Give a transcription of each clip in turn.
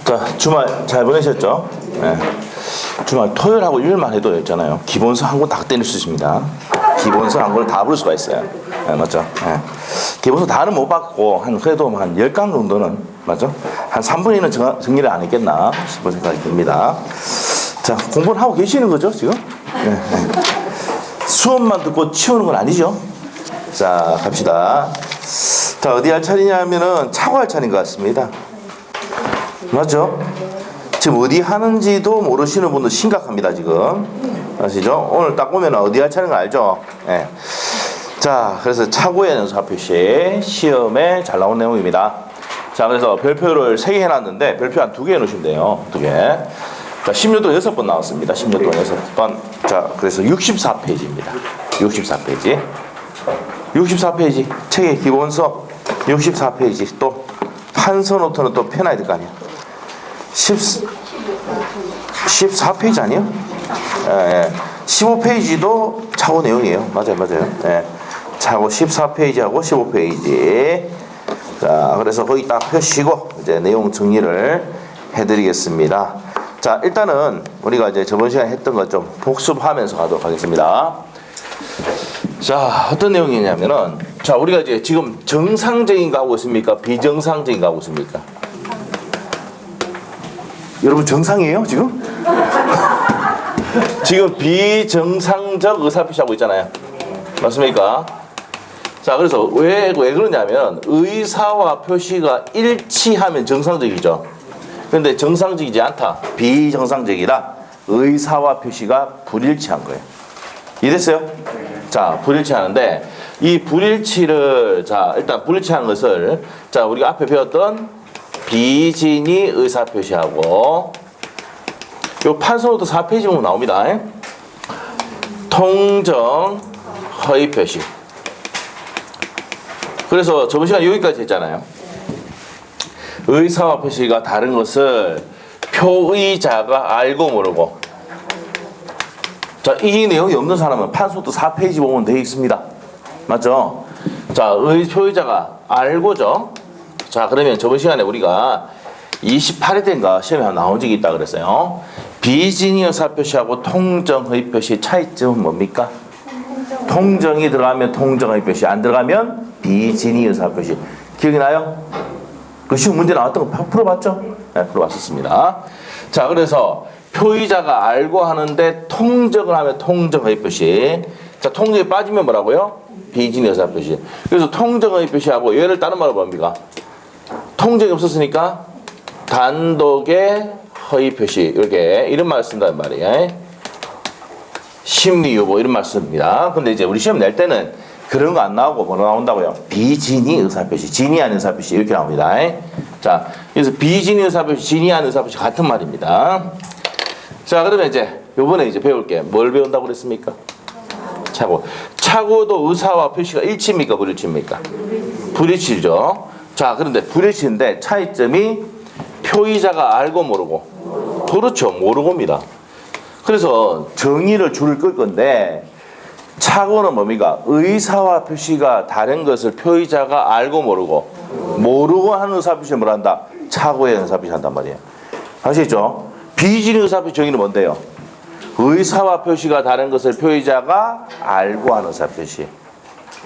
자, 주말 잘 보내셨죠? 네. 주말 토요일하고 일요일만 해도 있잖아요. 기본서 한 권 다 때릴 수 있습니다. 기본서 한 권을 다 부를 수가 있어요. 네, 맞죠? 네. 기본서 다는 못 받고, 그래도 한 10강 정도는, 맞죠? 한 3분의 1은 정리를 안 했겠나 싶은 생각이 듭니다. 자, 공부를 하고 계시는 거죠, 지금? 네, 네. 수업만 듣고 치우는 건 아니죠? 자, 갑시다. 자, 어디 할 차례냐 하면은 차고 할 차례인 것 같습니다. 맞죠? 지금 어디 하는지도 모르시는 분도 심각합니다, 지금. 아시죠? 오늘 딱 보면 어디 할 차례인 거 알죠? 예. 자, 그래서 차고의 연사 표시, 시험에 잘 나온 내용입니다. 자, 그래서 별표를 3개 해놨는데, 별표 한 2개 해놓으시면 돼요. 2개. 자, 10년도 6번 나왔습니다. 10년도 6번. 자, 그래서 64페이지입니다. 64페이지. 64페이지. 책의 기본서 64페이지. 또, 판서 노트는 또 펴놔야 될 거 아니야. 14페이지 아니에요? 예. 15페이지도 차고 내용이에요. 맞아요. 예. 차고 14페이지하고 15페이지. 자, 그래서 거기 딱 펴시고, 이제 내용 정리를 해드리겠습니다. 자, 일단은 우리가 이제 저번 시간에 했던 것 좀 복습하면서 가도록 하겠습니다. 자, 어떤 내용이냐면은, 자, 우리가 이제 지금 정상적인 거 하고 있습니까? 비정상적인 거 하고 있습니까? 여러분 정상이에요 지금? 지금 비정상적 의사표시 하고 있잖아요. 맞습니까? 자, 그래서 왜 그러냐면 의사와 표시가 일치하면 정상적이죠. 그런데 정상적이지 않다. 비정상적이라 의사와 표시가 불일치한 거예요. 이해됐어요? 자, 불일치하는데 이 불일치를, 자, 일단 불일치하는 것을, 자, 우리가 앞에 배웠던 비진이 의사표시하고, 요 판서노트 4페이지 보면 나옵니다. 통정 허위표시. 그래서 저번 시간에 여기까지 했잖아요. 의사와 표시가 다른 것을 표의자가 알고 모르고. 자, 이 내용이 없는 사람은 판서노트 4페이지 보면 되어 있습니다. 맞죠? 자, 표의자가 알고죠. 자, 그러면 저번 시간에 우리가 28회 때인가 시험에 나온 적이 있다 그랬어요. 비진이 의사표시하고 통정 허위표시 차이점은 뭡니까? 통정이 들어가면 통정 허위표시, 안 들어가면 비진이 의사표시. 기억이 나요? 그 시험 문제 나왔던 거 풀어봤죠? 네, 풀어봤었습니다. 자, 그래서 표의자가 알고 하는데 통정을 하면 통정 허위표시. 자, 통정이 빠지면 뭐라고요? 비진이 의사표시. 그래서 통정 허위표시하고 얘를 다른 말로 뭡니까? 통정이 없었으니까 단독의 허위표시, 이렇게 이런 말을 쓴단 말이에요. 심리유보 이런 말 씁니다. 근데 이제 우리 시험 낼 때는 그런 거 안 나오고 뭐 나온다고요? 비진이 의사표시, 진이 아닌 의사표시 이렇게 나옵니다. 자, 그래서 비진이 의사표시, 진이 아닌 의사표시 같은 말입니다. 자, 그러면 이제 요번에 이제 배울 게 뭘 배운다고 그랬습니까? 차고. 차고도 의사와 표시가 일치입니까? 불일치입니까? 불일치죠. 자, 그런데 불일치인데 차이점이 표의자가 알고 모르고. 그렇죠. 모르고입니다. 그래서 정의를 줄을 끌 건데 차고는 뭡니까? 의사와 표시가 다른 것을 표의자가 알고 모르고 하는 의사표시를 뭘 한다? 차고의 의사표시 한단 말이에요. 아시죠? 비진의 의사표시 정의는 뭔데요? 의사와 표시가 다른 것을 표의자가 알고 하는 의사표시.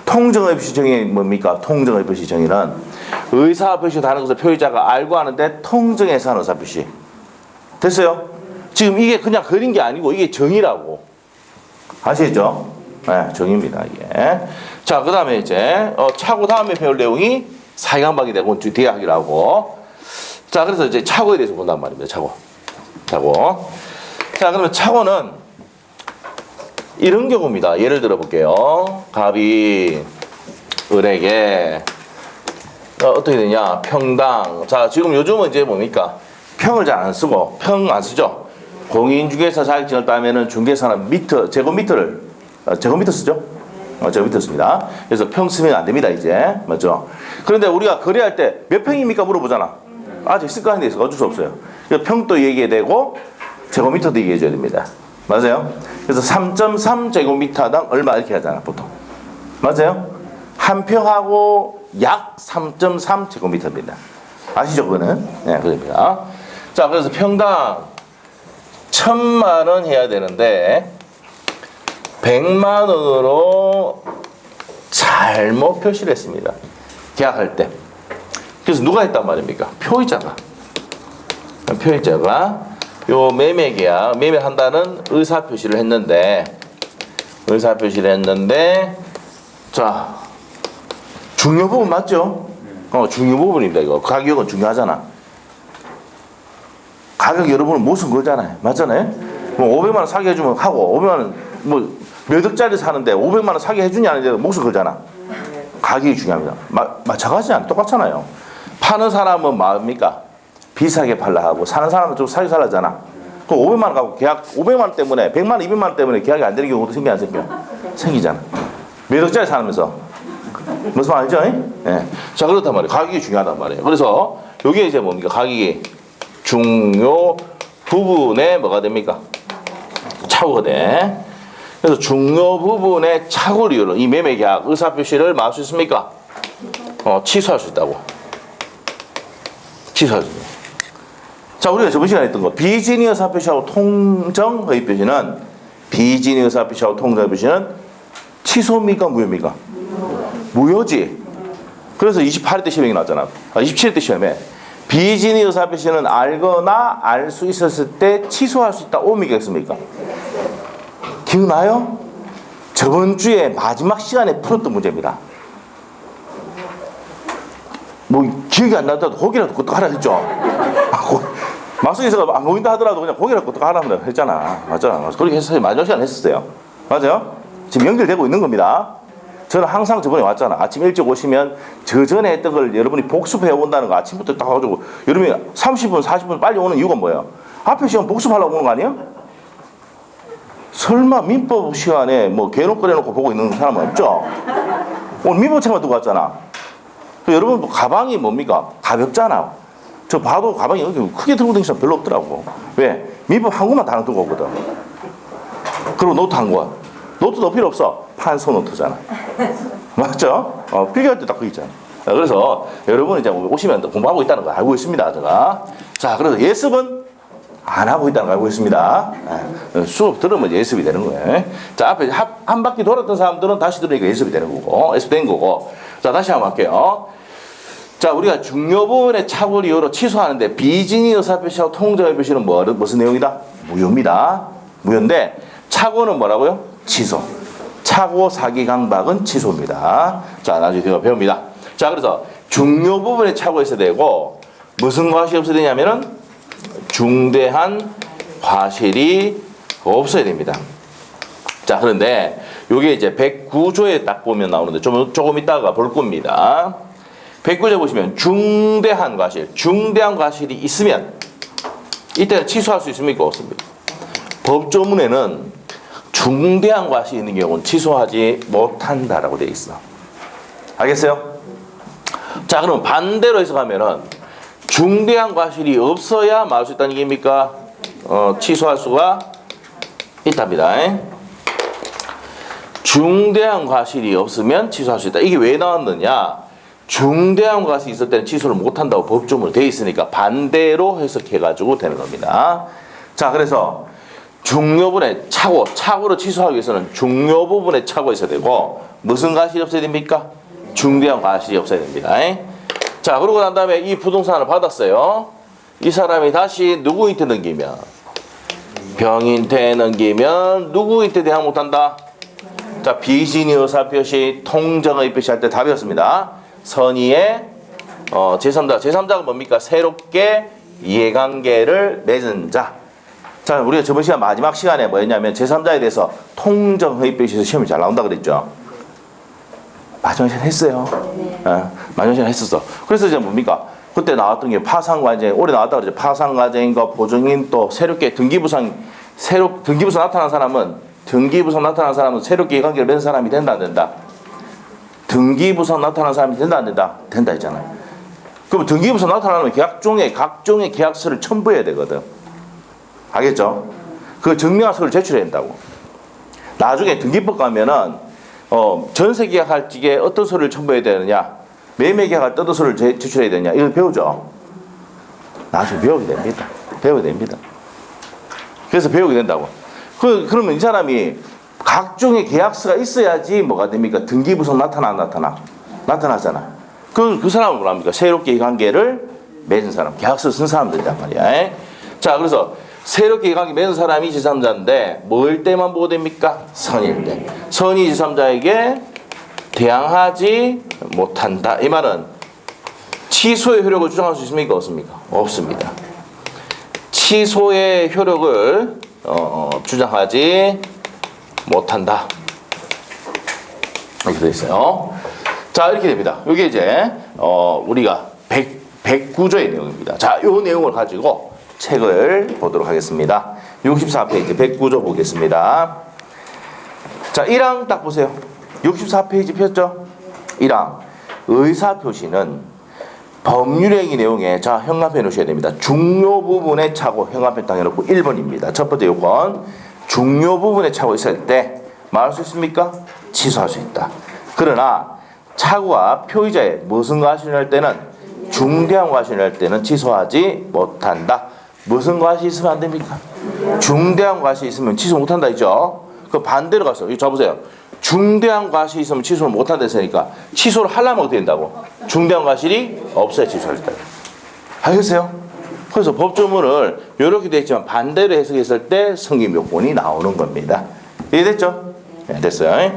통정의 표시 정의 뭡니까? 통정의 표시 정의는 의사와 표시가 다른 것을 표의자가 알고 하는데 통정해서 하는 의사표시. 됐어요? 지금 이게 그냥 그린 게 아니고 이게 정의라고. 아시죠? 네, 정의입니다, 이게. 자, 그 다음에 이제 차고 다음에 배울 내용이 사회강박이 되고 뒤에 하기로 하고. 자, 그래서 이제 차고에 대해서 본단 말입니다. 차고. 자, 그러면 차고는 이런 경우입니다. 예를 들어 볼게요. 갑이 을에게 어떻게 되냐? 평당. 자, 지금 요즘은 이제 뭡니까? 평을 잘 안 쓰고 평 안 쓰죠. 공인중개사 자격증을 따면은 중개사는 제곱미터를 제곱미터 쓰죠. 제곱미터 씁니다. 그래서 평 쓰면 안 됩니다, 이제. 맞죠? 그런데 우리가 거래할 때 몇 평입니까 물어보잖아. 아직 습관이 돼서 어쩔 수 없어요. 그래서 평도 얘기해야 되고 제곱미터도 얘기해줘야 됩니다. 맞아요? 그래서 3.3 제곱미터당 얼마 이렇게 하잖아, 보통. 맞아요? 한 평하고 약 3.3 제곱미터입니다. 아시죠, 그거는? 네, 그럽니다. 자, 그래서 평당 1000만 원 해야 되는데 100만 원으로 잘못 표시를 했습니다. 계약할 때. 그래서 누가 했단 말입니까? 표의자가. 표의자가 요 매매 계약, 매매한다는 의사 표시를 했는데 자, 중요 부분 맞죠? 중요 부분입니다. 이거 가격은 중요하잖아. 가격 여러분은 못쓴 거잖아요. 맞잖아요? 뭐 500만 원 사게 해주면 하고 500만 원 뭐 몇 억짜리 사는데 500만 원 사게 해주냐 안 해주냐 목숨 걸잖아. 가격이 중요합니다. 마찬가지잖아. 똑같잖아요. 파는 사람은 뭡니까? 비싸게 팔라 하고 사는 사람은 좀 싸게 살라잖아. 그 500만 원 갖고 계약 500만 원 때문에 100만 원, 200만 원 때문에 계약이 안 되는 경우도 생겨 안 생겨? 생기잖아. 몇 억짜리 사면서 무슨 말 알죠? 예. 자, 그렇단 말이에요. 가격이 중요하단 말이에요. 그래서 여기에 이제 뭡니까? 가격이 중요 부분에 뭐가 됩니까? 착오가 돼. 그래서 중요 부분에 착오를 이유로 이 매매 계약 의사표시를 뭐 할 수 있습니까? 취소할 수 있다고. 취소할 수 있다. 자, 우리가 저번 시간에 했던 거 비진위 의사표시하고 통정 허위표시는 비진위 의사표시하고 통정 허위표시는 취소입니까? 무효입니까? 무효지. 그래서 28회 때 시험이 나왔잖아. 27회 때 시험에 비진위 의사표시는 알거나 알 수 있었을 때 취소할 수 있다. 오미가 있습니까? 기억나요? 저번 주에 마지막 시간에 풀었던 문제입니다. 뭐 기억이 안 나더라도 고기라도 끄떡 하라 했죠. 막상에서 안 보인다 하더라도 그냥 고기라도 끄떡 하라 했잖아. 맞잖아. 그렇게 해서 마지막 시간 했었어요. 맞아요? 지금 연결되고 있는 겁니다. 저는 항상 저번에 왔잖아. 아침 일찍 오시면 저 전에 했던 걸 여러분이 복습해 온다는 거 아침부터 딱 가지고 여러분이 30분, 40분 빨리 오는 이유가 뭐예요? 앞에 시간 복습하려고 오는 거 아니에요? 설마 민법 시간에 뭐 개놓고 내놓고 보고 있는 사람은 없죠? 오늘 민법책만 두고 왔잖아. 여러분 가방이 뭡니까? 가볍잖아. 저 봐도 가방이 여기 크게 들고 다니는 사람 별로 없더라고. 왜? 민법 한 권만 다 들고 오거든. 그리고 노트 한 권. 노트도 필요 없어. 판소 노트잖아. 맞죠? 필기할 때 딱 그거 있잖아. 그래서 여러분 이제 오시면 공부하고 있다는 거 알고 있습니다. 제가. 자, 그래서 예습은 안 하고 있다는 거 알고 있습니다. 수업 들으면 예습이 되는 거예요. 자, 앞에 한 바퀴 돌았던 사람들은 다시 들으니까 예습이 되는 거고, 예습된 거고. 자, 다시 한번 할게요. 자, 우리가 중요 부분의 착오를 이유로 취소하는데 비진위 의사표시하고 통정의 표시는 무슨 내용이다? 무효입니다. 무효인데 착오는 뭐라고요? 취소. 착오, 사기, 강박은 취소입니다. 자, 나중에 제가 배웁니다. 자, 그래서 중요 부분에 착오가 있어야 되고 무슨 과실이 없어야 되냐면은 중대한 과실이 없어야 됩니다. 자, 그런데 요게 이제 109조에 딱 보면 나오는데 조금 이따가 볼 겁니다. 109조 보시면 중대한 과실이 있으면 이때는 취소할 수 있습니까? 없습니까? 법조문에는 중대한 과실이 있는 경우는 취소하지 못한다라고 되어 있어. 알겠어요? 자, 그럼 반대로 해석하면은 중대한 과실이 없어야 말 수 있다는 얘기입니까? 취소할 수가 있답니다. 중대한 과실이 없으면 취소할 수 있다. 이게 왜 나왔느냐? 중대한 과실이 있을 때는 취소를 못한다고 법조문으로 되어 있으니까 반대로 해석해가지고 되는 겁니다. 자, 그래서 중요 부분에 착오로 취소하기 위해서는 중요 부분에 착오가 있어야 되고 무슨 과실이 없어야 됩니까? 중대한 과실이 없어야 됩니다. 자, 그러고 난 다음에 이 부동산을 받았어요. 이 사람이 다시 누구한테 넘기면? 병인한테 넘기면 누구한테 대항 못한다? 자, 비진위 의사표시, 통정의 표시할 때 답이었습니다. 선의의 제3자가 뭡니까? 새롭게 이해관계를 맺은 자. 자, 우리가 저번 시간 마지막 시간에 뭐였냐면 제3자에 대해서 통정의 표시에서 시험이 잘 나온다 그랬죠. 마지막 시간 했어요. 마지막 시간 했었어. 그래서 이제 뭡니까? 그때 나왔던 게 파산과정, 올해 나왔다 그러죠. 파산과정과 보증인 또 새롭게 등기부상 나타난 사람은 새롭게 이해관계를 맺은 사람이 된다 안 된다? 등기부상 나타난 사람이 된다 안 된다? 된다 했잖아요. 그럼 등기부상 나타나면 각종의 계약서를 첨부해야 되거든. 알겠죠? 그 증명한 서류를 제출해야 된다고. 나중에 등기법 가면은 전세 계약할 적에 어떤 서류를 첨부해야 되느냐, 매매 계약할 때 어떤 서류를 제출해야 되느냐, 이걸 배우죠. 나중에 배우게 됩니다. 배워야 됩니다. 그래서 배우게 된다고. 그러면 이 사람이 각종의 계약서가 있어야지 뭐가 됩니까? 등기부서 나타나잖아. 그 사람은 뭐랍니까? 새롭게 이 관계를 맺은 사람, 계약서 쓴 사람들이란 말이야. 자, 그래서 새롭게 이 관계 맺은 사람이 제3자인데 뭘 때만 보고 됩니까? 선일 때. 선이 제3자에게 대항하지 못한다. 이 말은 취소의 효력을 주장할 수 있습니까? 없습니까? 없습니다. 취소의 효력을 주장하지 못한다. 이렇게 되어 있어요. 자, 이렇게 됩니다. 이게 이제 우리가 109조의 내용입니다. 자, 이 내용을 가지고 책을 보도록 하겠습니다. 64페이지 109조 보겠습니다. 자, 1항 딱 보세요. 64페이지 폈죠? 1항 의사표시는 법률행위 내용에 자 현관펜 놓으셔야 됩니다. 중요 부분에 차고 현관펜 딱 해놓고 1번입니다. 첫 번째 요건 중요 부분에 차고 있을 때 말할 수 있습니까? 취소할 수 있다. 그러나 차고가 표의자의 무슨 과실을 할 때는 중대한 과실을 할 때는 취소하지 못한다. 무슨 과실이 있으면 안 됩니까? 중대한 과실이 있으면 취소 못한다 했죠. 그 반대로 가서 이거 잡으세요. 중대한 과실이 있으면 취소를 못한다 했으니까 취소를 하려면 어떻게 된다고? 중대한 과실이 없어야 취소할 수 있다. 알겠어요? 그래서 법조문을 이렇게 되어 있지만 반대로 해석했을 때 성립 요건이 나오는 겁니다. 이해됐죠? 네, 됐어요.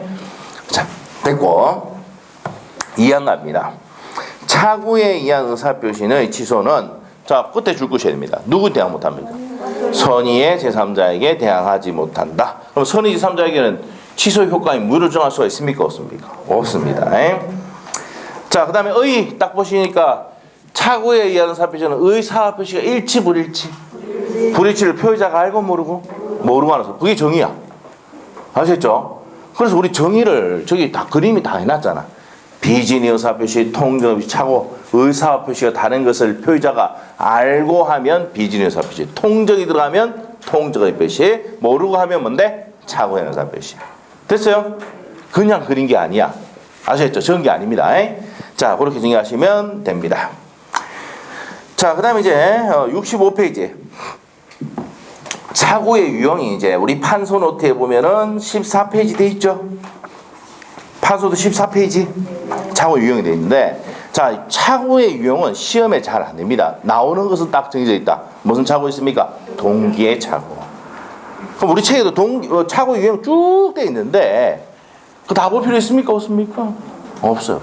자, 됐고 2항 갑니다. 차구에 의한 의사표시의 취소는 자 끝에 줄 것이어야 됩니다. 누구 대항 못합니까? 선의의 제3자에게 대항하지 못한다. 그럼 선의 제3자에게는 취소 효과에 무효를 정할 수가 있습니까? 없습니까? 없습니다. 자, 그 다음에 의 딱 보시니까 차구에 의한 의사표시는 의사표시가 일치 불일치. 불일치를 표의자가 알고 모르고 알아서 그게 정의야. 아셨죠? 그래서 우리 정의를 저기 다 그림이 다 해놨잖아. 비진의 의사표시, 통정의표시, 차고 의사표시가 다른 것을 표의자가 알고 하면 비진의 의사표시, 통정이 들어가면 통정의표시, 모르고 하면 뭔데? 차고의 의사표시. 됐어요? 그냥 그린 게 아니야. 아셨죠? 적은 게 아닙니다. 자, 그렇게 정의하시면 됩니다. 자, 그 다음에 이제 65페이지. 차고의 유형이 이제 우리 판소 노트에 보면은 14페이지 돼 있죠? 판소도 14페이지 차고 유형이 돼 있는데 자, 차고의 유형은 시험에 잘 안 됩니다. 나오는 것은 딱 정해져 있다. 무슨 차고 있습니까? 동기의 차고. 그럼 우리 책에도 차고 유형 쭉 돼 있는데 그 다 볼 필요 있습니까? 없습니까? 없어요.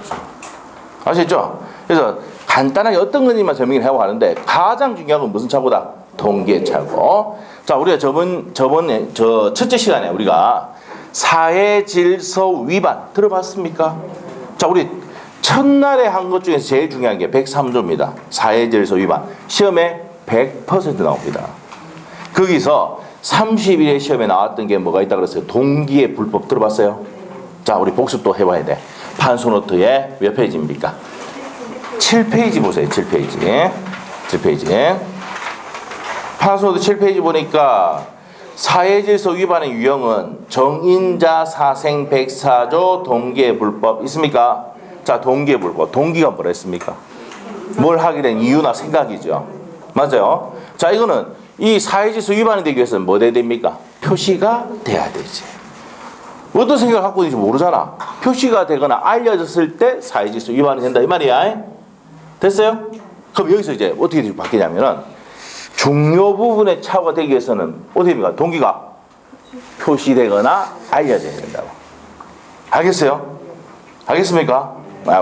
아시죠? 그래서 간단하게 어떤 건지만 설명을 하고 하는데 가장 중요한 건 무슨 차고다? 동기의 차고. 자, 우리가 저번에 첫째 시간에 우리가 사회 질서 위반 들어봤습니까? 자, 우리 첫날에 한 것 중에서 제일 중요한 게 103조입니다. 사회 질서 위반. 시험에 100% 나옵니다. 거기서 30일에 시험에 나왔던 게 뭐가 있다 그랬어요? 동기의 불법 들어봤어요? 자, 우리 복습도 해봐야 돼. 판소노트에 몇 페이지입니까? 7페이지 보세요. 7페이지. 7페이지. 판소노트 7페이지 보니까 사회질서 위반의 유형은 정인자 사생 104조 동기의 불법 있습니까? 자, 동기의 불법. 동기가 뭐라 했습니까? 뭘 하게 된 이유나 생각이죠. 맞아요? 자, 이거는 이 사회질서 위반이 되기 위해서는 뭐 돼야 됩니까? 표시가 돼야 되지. 어떤 생각을 갖고 있는지 모르잖아. 표시가 되거나 알려졌을 때 사회질서 위반이 된다 이 말이야. 됐어요? 그럼 여기서 이제 어떻게 바뀌냐면은 중요 부분의 차고가 되기 위해서는 어떻게 됩니까? 동기가 표시되거나 알려져야 된다고. 알겠어요? 알겠습니까?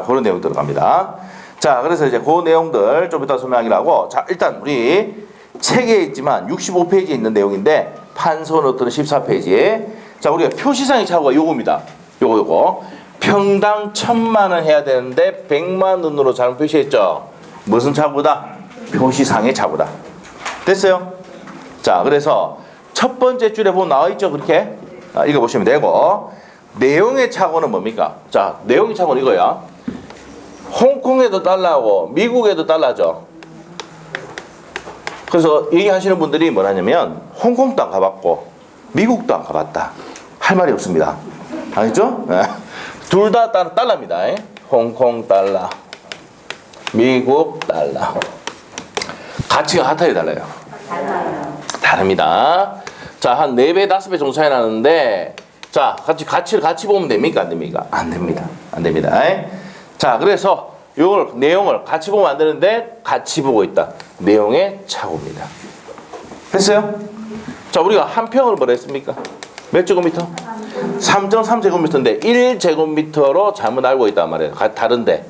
그런 내용 들어갑니다. 자, 그래서 이제 그 내용들 좀 이따 설명하기로 하고, 자, 일단 우리 책에 있지만 65페이지에 있는 내용인데 판소노트는 14페이지에 자, 우리가 표시상의 차고가 요겁니다. 요거 평당 1,000만 원 해야 되는데 100만 원으로 잘못 표시했죠. 무슨 차고다? 표시상의 차고다. 됐어요? 자, 그래서 첫 번째 줄에 보면 나와 있죠, 그렇게 읽어보시면 되고 내용의 차고는 뭡니까? 자, 내용의 차고는 이거야. 홍콩에도 달러고 미국에도 달러죠. 그래서 얘기하시는 분들이 뭐라냐면 홍콩도 안 가봤고 미국도 안 가봤다. 할 말이 없습니다. 알겠죠? 네. 둘 다 달러입니다. 홍콩 달러, 미국 달러. 가치가 같아요, 달라요? 다릅니다. 자, 한 4배, 5배 정도 차이 나는데, 자, 가치를 같이 보면 됩니까? 안 됩니까? 안 됩니다. 안 됩니다. 자, 그래서 이걸, 내용을 같이 보면 안 되는데, 같이 보고 있다. 내용의 착오입니다. 됐어요? 자, 우리가 한 평을 뭐라 했습니까? 몇 제곱미터? 3.3제곱미터인데 1제곱미터로 잘못 알고 있단 말이에요. 다른데.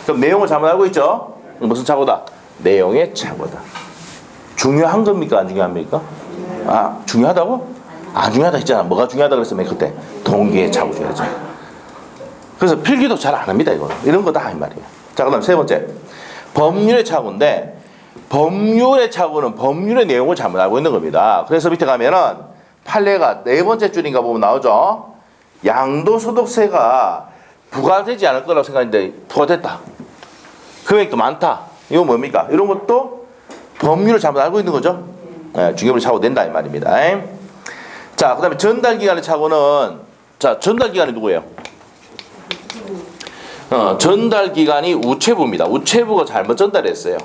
그럼 내용을 잘못 알고 있죠? 무슨 착오다? 내용의 착오다. 중요한 겁니까? 안 중요합니까? 아, 중요하다고? 안 중요하다 했잖아. 뭐가 중요하다 그랬으면 그때 동기의 착오 중요하죠. 그래서 필기도 잘 안 합니다. 이거 이런 거다 이 말이에요. 자, 그다음 세 번째 법률의 착오인데, 법률의 착오는 법률의 내용을 잘못 알고 있는 겁니다. 그래서 밑에 가면은 판례가 네 번째 줄인가 보면 나오죠. 양도소득세가 부과되지 않을 거라고 생각했는데 부과됐다. 금액도 많다. 이거 뭡니까? 이런 것도 법률을 잘못 알고 있는 거죠. 중요한 착오된다 이 말입니다. 자, 그다음에 전달기간의 착오는, 자, 전달기간이 누구예요? 전달기간이 우체부입니다. 우체부가 잘못 전달했어요.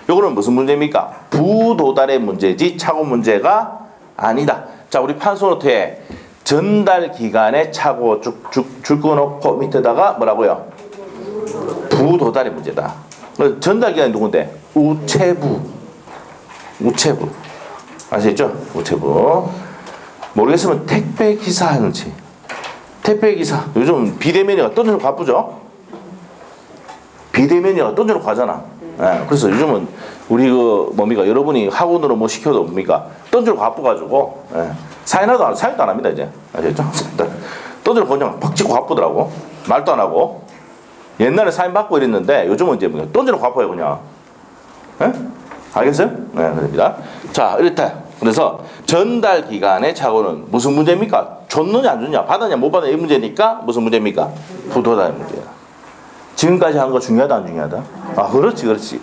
요거는 무슨 문제입니까? 부도달의 문제지 착오 문제가 아니다. 자, 우리 판소노트에 전달기간의 착오 쭉쭉 줄 꺼놓고 밑에다가 뭐라고요? 부도달의 문제다. 전달기간이 누군데? 우체부. 우체부. 아시겠죠? 우체부. 모르겠으면 택배기사 하는지. 택배기사. 요즘 비대면이가 떠들고 바쁘죠? 비대면이가 떠들고 가잖아. 그래서 요즘은 우리 뭡니까? 여러분이 학원으로 뭐 시켜도 뭡니까? 떠들고 바빠가지고, 사인도 안 합니다, 이제. 아시겠죠? 떠들고 그냥 팍 찍고 바쁘더라고. 말도 안 하고. 옛날에 사인 받고 이랬는데 요즘은 이제 뭐 떠들고 바빠요, 그냥. 알겠어요? 네, 그럽니다. 자, 이렇다. 그래서 전달 기간의 착오는 무슨 문제입니까? 줬느냐 안 줬느냐, 받았냐 못 받았냐 이 문제니까 무슨 문제입니까? 부도달의 문제야. 지금까지 한 거 중요하다 안 중요하다? 아, 그렇지 그렇지.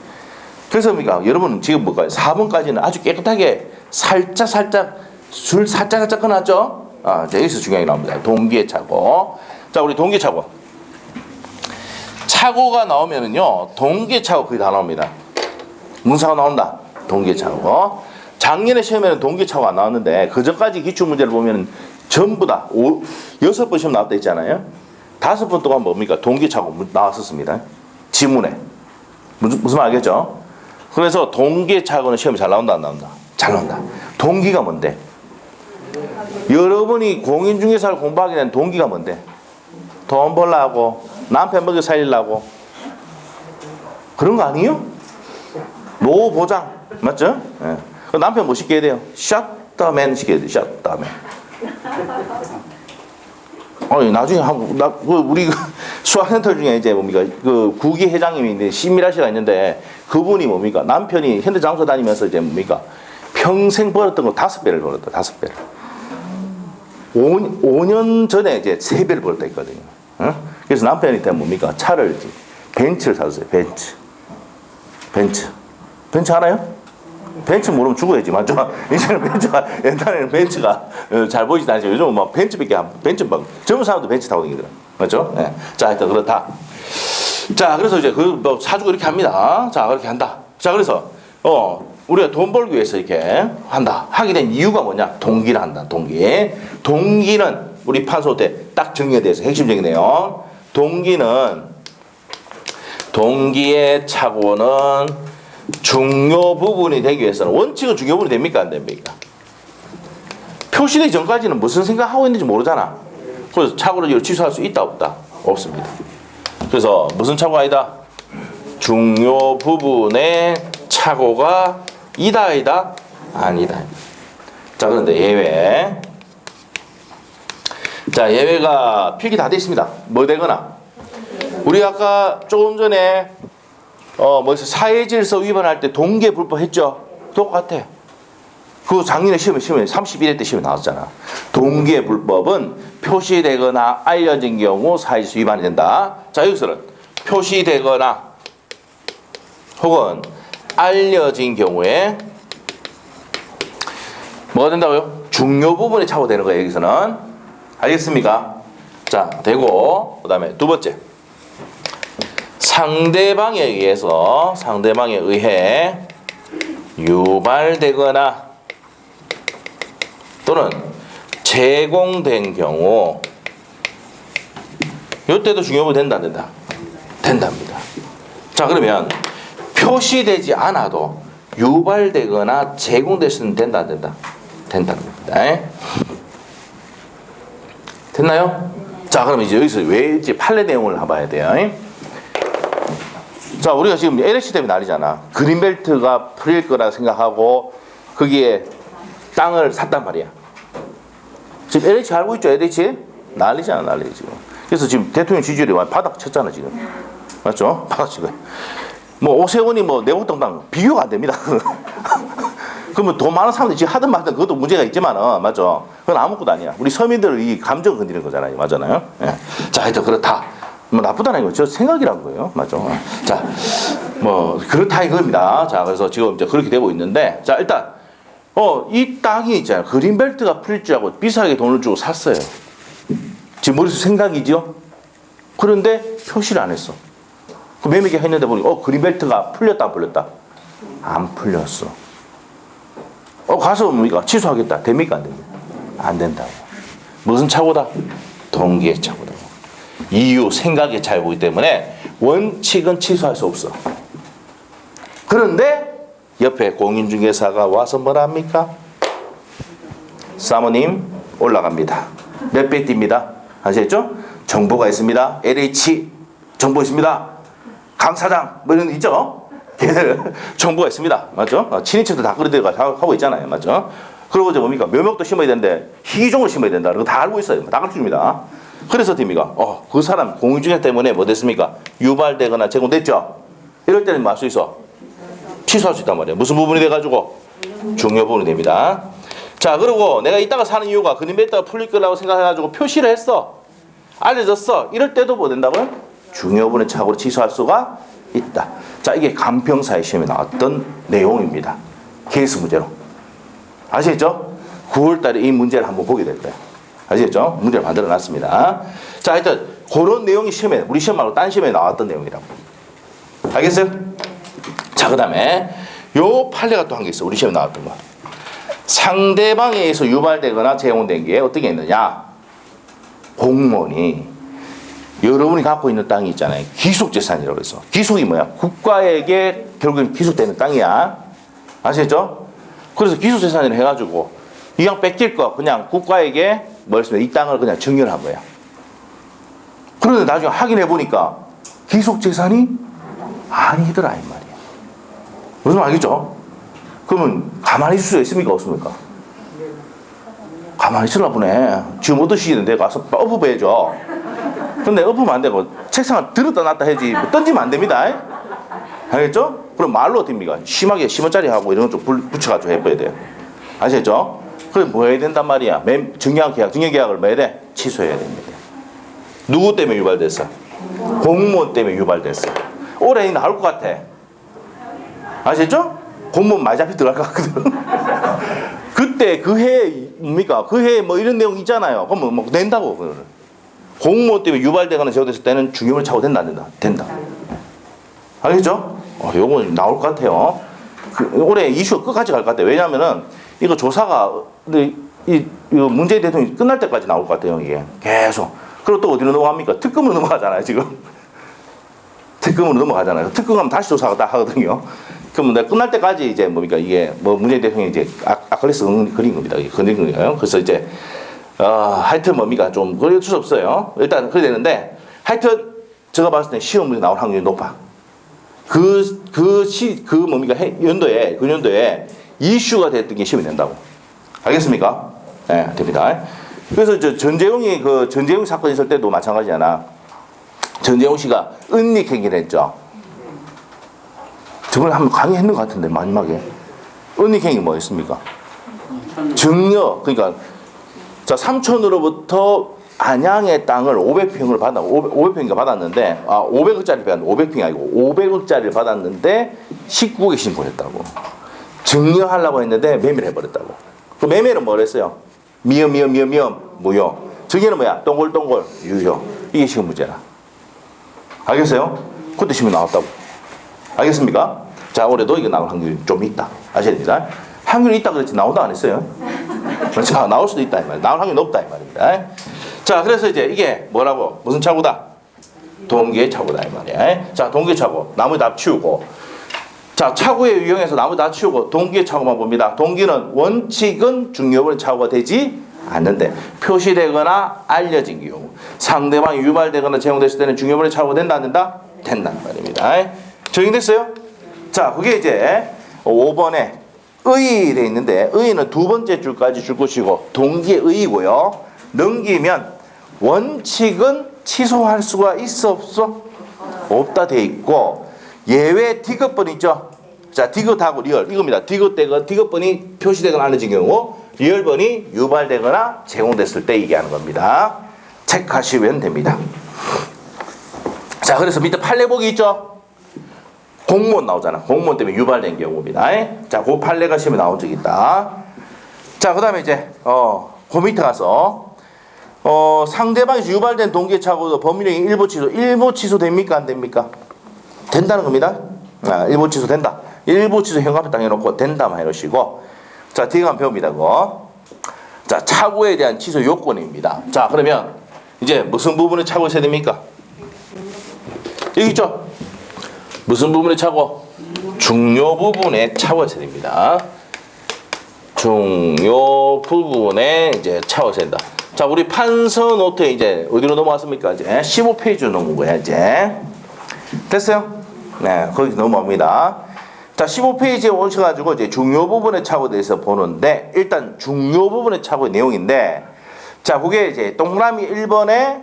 그래서 뭡니까? 여러분은 지금 뭐가 4번까지는 아주 깨끗하게 살짝 줄 살짝 끊었죠? 아, 이제 여기서 중요한 게 나옵니다. 동기의 착오. 자, 우리 동기의 착오. 착오가 나오면은요, 동기의 착오 거의 다 나옵니다. 문사가 나온다. 동기의 착오. 작년에 시험에는 동기의 착오가 안 나왔는데 그 전까지 기출 문제를 보면 전부 다 6번 시험 나왔다 했잖아요. 5번 동안 뭡니까? 동기의 착오 나왔었습니다. 지문에. 무슨 말 알겠죠? 그래서 동기의 착오는 시험에 잘 나온다 안 나온다? 잘 나온다. 동기가 뭔데? 여러분이 공인중개사를 공부하게 된 동기가 뭔데? 돈 벌려고, 남편 먹여 살리려고, 그런 거 아니에요? 노후 보장, 맞죠? 예. 남편 뭐 시켜야 돼요? 샷다맨 시켜야 돼요. 샷다맨. 나중에 우리 수학센터 중에 이제 뭡니까? 그 구기 회장님이 있는데 신미라 씨가 있는데 그분이 뭡니까? 남편이 현대장소 다니면서 이제 뭡니까? 평생 벌었던 거 5배를 벌었다. 5배를. 5년 전에 이제 3배를 벌었다 했거든요. 그래서 남편이 때 뭡니까? 차를 이제 벤츠를 샀어요. 벤츠 알아요? 벤츠 모르면 죽어야지, 맞죠? 이제는 벤츠가, 옛날에는 벤츠가 잘 보이진 않죠. 요즘은 막 벤츠 막 젊은 사람도 벤츠 타고 다니더라. 맞죠? 네. 자, 일단 그렇다. 자, 그래서 이제 뭐 사주고 이렇게 합니다. 자, 그렇게 한다. 자, 그래서, 우리가 돈 벌기 위해서 이렇게 한다. 하게 된 이유가 뭐냐? 동기를 한다. 동기는 우리 판소 때 딱 정의에 대해서 핵심적인 내용. 동기의 착오는 중요 부분이 되기 위해서는, 원칙은 중요 부분이 됩니까 안 됩니까? 표시되기 전까지는 무슨 생각하고 있는지 모르잖아. 그래서 착오를 이걸 취소할 수 있다 없다? 없습니다. 그래서 무슨 착오가 아니다? 중요 부분의 착오가 이다 아니다? 아니다. 자, 그런데 예외. 자, 예외가 필기 다 돼 있습니다. 뭐 되거나, 우리 아까 조금 전에 사회질서 위반할 때 동계 불법 했죠? 똑같아. 그 작년에 시험에 31회 때 시험에 나왔잖아. 동계 불법은 표시되거나 알려진 경우 사회질서 위반이 된다. 자, 여기서는 표시되거나 혹은 알려진 경우에 뭐가 된다고요? 중요 부분에 착오되는 거예요. 여기서는. 알겠습니까? 자, 되고, 그 다음에 두 번째, 상대방에 의해 유발되거나 또는 제공된 경우 이때도 중요부 된다 안 된다? 된답니다. 자 그러면 표시되지 않아도 유발되거나 제공됐으면 된다 안 된다? 된답니다. 됐나요? 자 그럼 이제 여기서 왜 이제 판례 내용을 봐야 돼요. 자 우리가 지금 LH 때문에 난리잖아. 그린벨트가 풀릴 거라 생각하고 거기에 땅을 샀단 말이야. 지금 LH 알고 있죠? LH? 난리잖아 난리 지금. 그래서 지금 대통령 지지율이 바닥 쳤잖아 지금. 맞죠? 바닥 치고. 뭐 오세훈이 뭐 내곡동당 비교가 안 됩니다. 그러면 돈 많은 사람들이 지금 하든 말든 그것도 문제가 있지만은 맞죠? 그건 아무것도 아니야. 우리 서민들 이 감정 건드리는 거잖아요. 맞잖아요. 예. 자, 하여튼 그렇다. 뭐 나쁘다는 거, 저 생각이란 거예요. 맞죠? 자, 뭐 그렇다 이겁니다. 자, 그래서 지금 이제 그렇게 되고 있는데, 자 일단 이 땅이 있잖아요. 그린벨트가 풀릴 줄 알고 비싸게 돈을 주고 샀어요. 지금 머릿속 생각이죠. 그런데 표시를 안 했어. 그 매매계 했는데 보니 그린벨트가 풀렸다 안 풀렸다? 안 풀렸어. 가서 뭡니까? 취소하겠다. 됩니까? 안 됩니까? 안 된다고. 무슨 착오다? 동기의 착오다. 이유, 생각의 차이기 때문에 원칙은 취소할 수 없어. 그런데 옆에 공인중개사가 와서 뭐라 합니까? 사모님 올라갑니다. 몇 배 띱니다. 아시겠죠? 정보가 있습니다. LH 정보 있습니다. 강 사장 뭐 이런 거 있죠? 걔들 정보가 있습니다. 맞죠? 친인척들 다 그런 데가 하고 있잖아요. 맞죠? 그리고 이제 뭡니까? 묘목도 심어야 되는데 희귀종을 심어야 된다. 그거 다 알고 있어요. 다 가르쳐줍니다. 그래서 됩니까? 그 사람 공인중개사 때문에 뭐 됐습니까? 유발되거나 제공됐죠? 이럴 때는 뭐 할 수 있어? 취소할 수 있단 말이에요. 무슨 부분이 돼가지고? 중요 부분이 됩니다. 자, 그리고 내가 이따가 사는 이유가 그린벨트가 풀릴 거라고 생각해가지고 표시를 했어. 알려졌어. 이럴 때도 뭐 된다고요? 중요 부분의 착오로 취소할 수가 있다. 자, 이게 간평사의 시험에 나왔던 내용입니다. 케이스 문제로. 아시겠죠? 9월 달에 이 문제를 한번 보게 될 거예요. 아시겠죠? 문제를 만들어 놨습니다. 자, 하여튼 그런 내용이 시험에, 우리 시험 말고 딴 시험에 나왔던 내용이라고. 알겠어요? 자, 그 다음에 요 판례가 또 한 게 있어. 우리 시험에 나왔던 거. 상대방에 의해서 유발되거나 제공된 게 어떻게 있느냐? 공무원이 여러분이 갖고 있는 땅이 있잖아요. 기속재산이라고 해서. 기속이 뭐야? 국가에게 결국엔 기속되는 땅이야. 아시겠죠? 그래서 기속재산을 해가지고 이왕 뺏길 거 그냥 국가에게 이 땅을 그냥 증여를 한 거야. 그런데 나중에 확인해 보니까 기속재산이 아니더라 이 말이야. 무슨 말이죠? 그러면 가만히 있을 수 있습니까? 없습니까? 가만히 있으려 보네. 지금 얻으시는데 가서 업해줘. 근데 엎으면 안 되고 책상을 들었다 놨다 해야지 던지면 안 됩니다. 알겠죠? 그럼 말로 됩니까? 심하게 10원짜리 하고 이런 거 좀 붙여가지고 해봐야 돼요. 아시겠죠? 그럼 뭐 해야 된단 말이야? 증여계약을 뭐 해야 돼? 취소해야 됩니다. 누구 때문에 유발됐어? 공무원 때문에 유발됐어. 올해 나올 것 같아. 아시겠죠? 공무원 많이 잡히 들어갈 것 같거든. 그때 그 해 뭡니까? 그 해 뭐 이런 내용 있잖아요. 그럼 뭐 낸다고 그거를. 공무원 때문에 유발되거나 제거됐을 때는 중요물 차고 된다 안 된다? 된다. 알겠죠? 요건 나올 것 같아요. 올해 이슈가 끝까지 갈 것 같아요. 왜냐하면은 이거 조사가 이거 문재인 대통령이 끝날 때까지 나올 것 같아요. 이게 계속. 그리고 또 어디로 넘어갑니까? 특검으로 넘어가잖아요. 지금 특검으로 넘어가잖아요. 특검하면 다시 조사가 다 하거든요. 그럼 내가 끝날 때까지 이제 뭡니까? 이게 뭐 문재인 대통령이 이제 아클레스 그린 겁니다. 그린 거예요. 그래서 이제 하여튼 뭡니까? 좀 그럴 수 없어요. 일단 그래 되는데 하여튼 제가 봤을 때 시험 문제 나올 확률이 높아. 그 뭡니까? 그 연도에 이슈가 됐던 게 시험이 된다고. 알겠습니까? 네, 됩니다. 그래서 전재용이 전재용 사건 있을 때도 마찬가지잖아. 전재용 씨가 은닉행위를 했죠. 저번에 한번 강의했는 것 같은데 마지막에 은닉행위 뭐였습니까? 증여. 그러니까 자 삼촌으로부터 안양의 땅을 500평을 500평인가 받았는데 500억짜리 받았는데 500평이 아니고 500억짜리를 받았는데 19억에 신고했다고. 증여하려고 했는데 매매를 해버렸다고. 그 매매는 뭐랬어요? 미연 무효. 증여는 뭐야? 동글동글 유효. 이게 시험 문제라. 알겠어요? 그때 시험이 나왔다고. 알겠습니까? 자, 올해도 이거 나올 확률이 좀 있다. 아셔야 됩니다. 확률이 있다 그랬지 나온다 안 했어요? 자, 나올 수도 있다 이 말이야. 나올 확률이 높다 이 말입니다. 자, 그래서 이제 이게 뭐라고? 무슨 차고다? 동기의 차고다 이 말이야. 자, 동기의 차고. 나머지 다 치우고. 자, 차고에 유형해서 나머지 다 치우고 동기의 차고만 봅니다. 동기는 원칙은 중요분의 차고가 되지 않는데 표시되거나 알려진 경우 상대방이 유발되거나 제공됐을 때는 중요분의 차고가 된다 안 된다? 된다는 말입니다. 적용됐어요? 자, 그게 이제 5번에 의 돼 있는데 의는 두 번째 줄까지 줄 것이고 동기의 의이고요. 넘기면 원칙은 취소할 수가 있어 없어? 없다 돼 있고 예외 디귿번 있죠? 자, 디귿하고 리얼 이겁니다. 디귿번이 표시되거나 알려진 경우 리얼번이 유발되거나 제공됐을 때 얘기하는 겁니다. 체크하시면 됩니다. 자, 그래서 밑에 판례복이 있죠? 공무원 나오잖아. 공무원 때문에 유발된 경우입니다. 자, 그 판례가 시험에 나온 적이 있다. 자, 그 다음에 이제 그 밑에 가서 상대방이 유발된 동기의 착오도 법률행위 일부 취소 됩니까 안 됩니까? 된다는 겁니다. 일부 취소 된다. 일부 취소 현관에 딱 해놓고 된다만 해놓으시고 자, 뒤에 가면 배웁니다. 그거. 자, 착오에 대한 취소 요건입니다. 자, 그러면 이제 무슨 부분에 착오가 있어야 됩니까? 여기 있죠? 무슨 부분에 착오? 중요 부분에 착오가 있어야 됩니다. 중요 부분에 이제 착오가 있어야 된다. 자, 우리 판서 노트에 이제 어디로 넘어왔습니까? 이제 15페이지로 넘은 거야, 이제. 됐어요? 네, 거기 넘어갑니다. 자, 15페이지에 오셔가지고 이제 중요 부분의 착오에 대해서 보는데, 일단 중요 부분의 착오의 내용인데, 자, 그게 이제 동그라미 1번에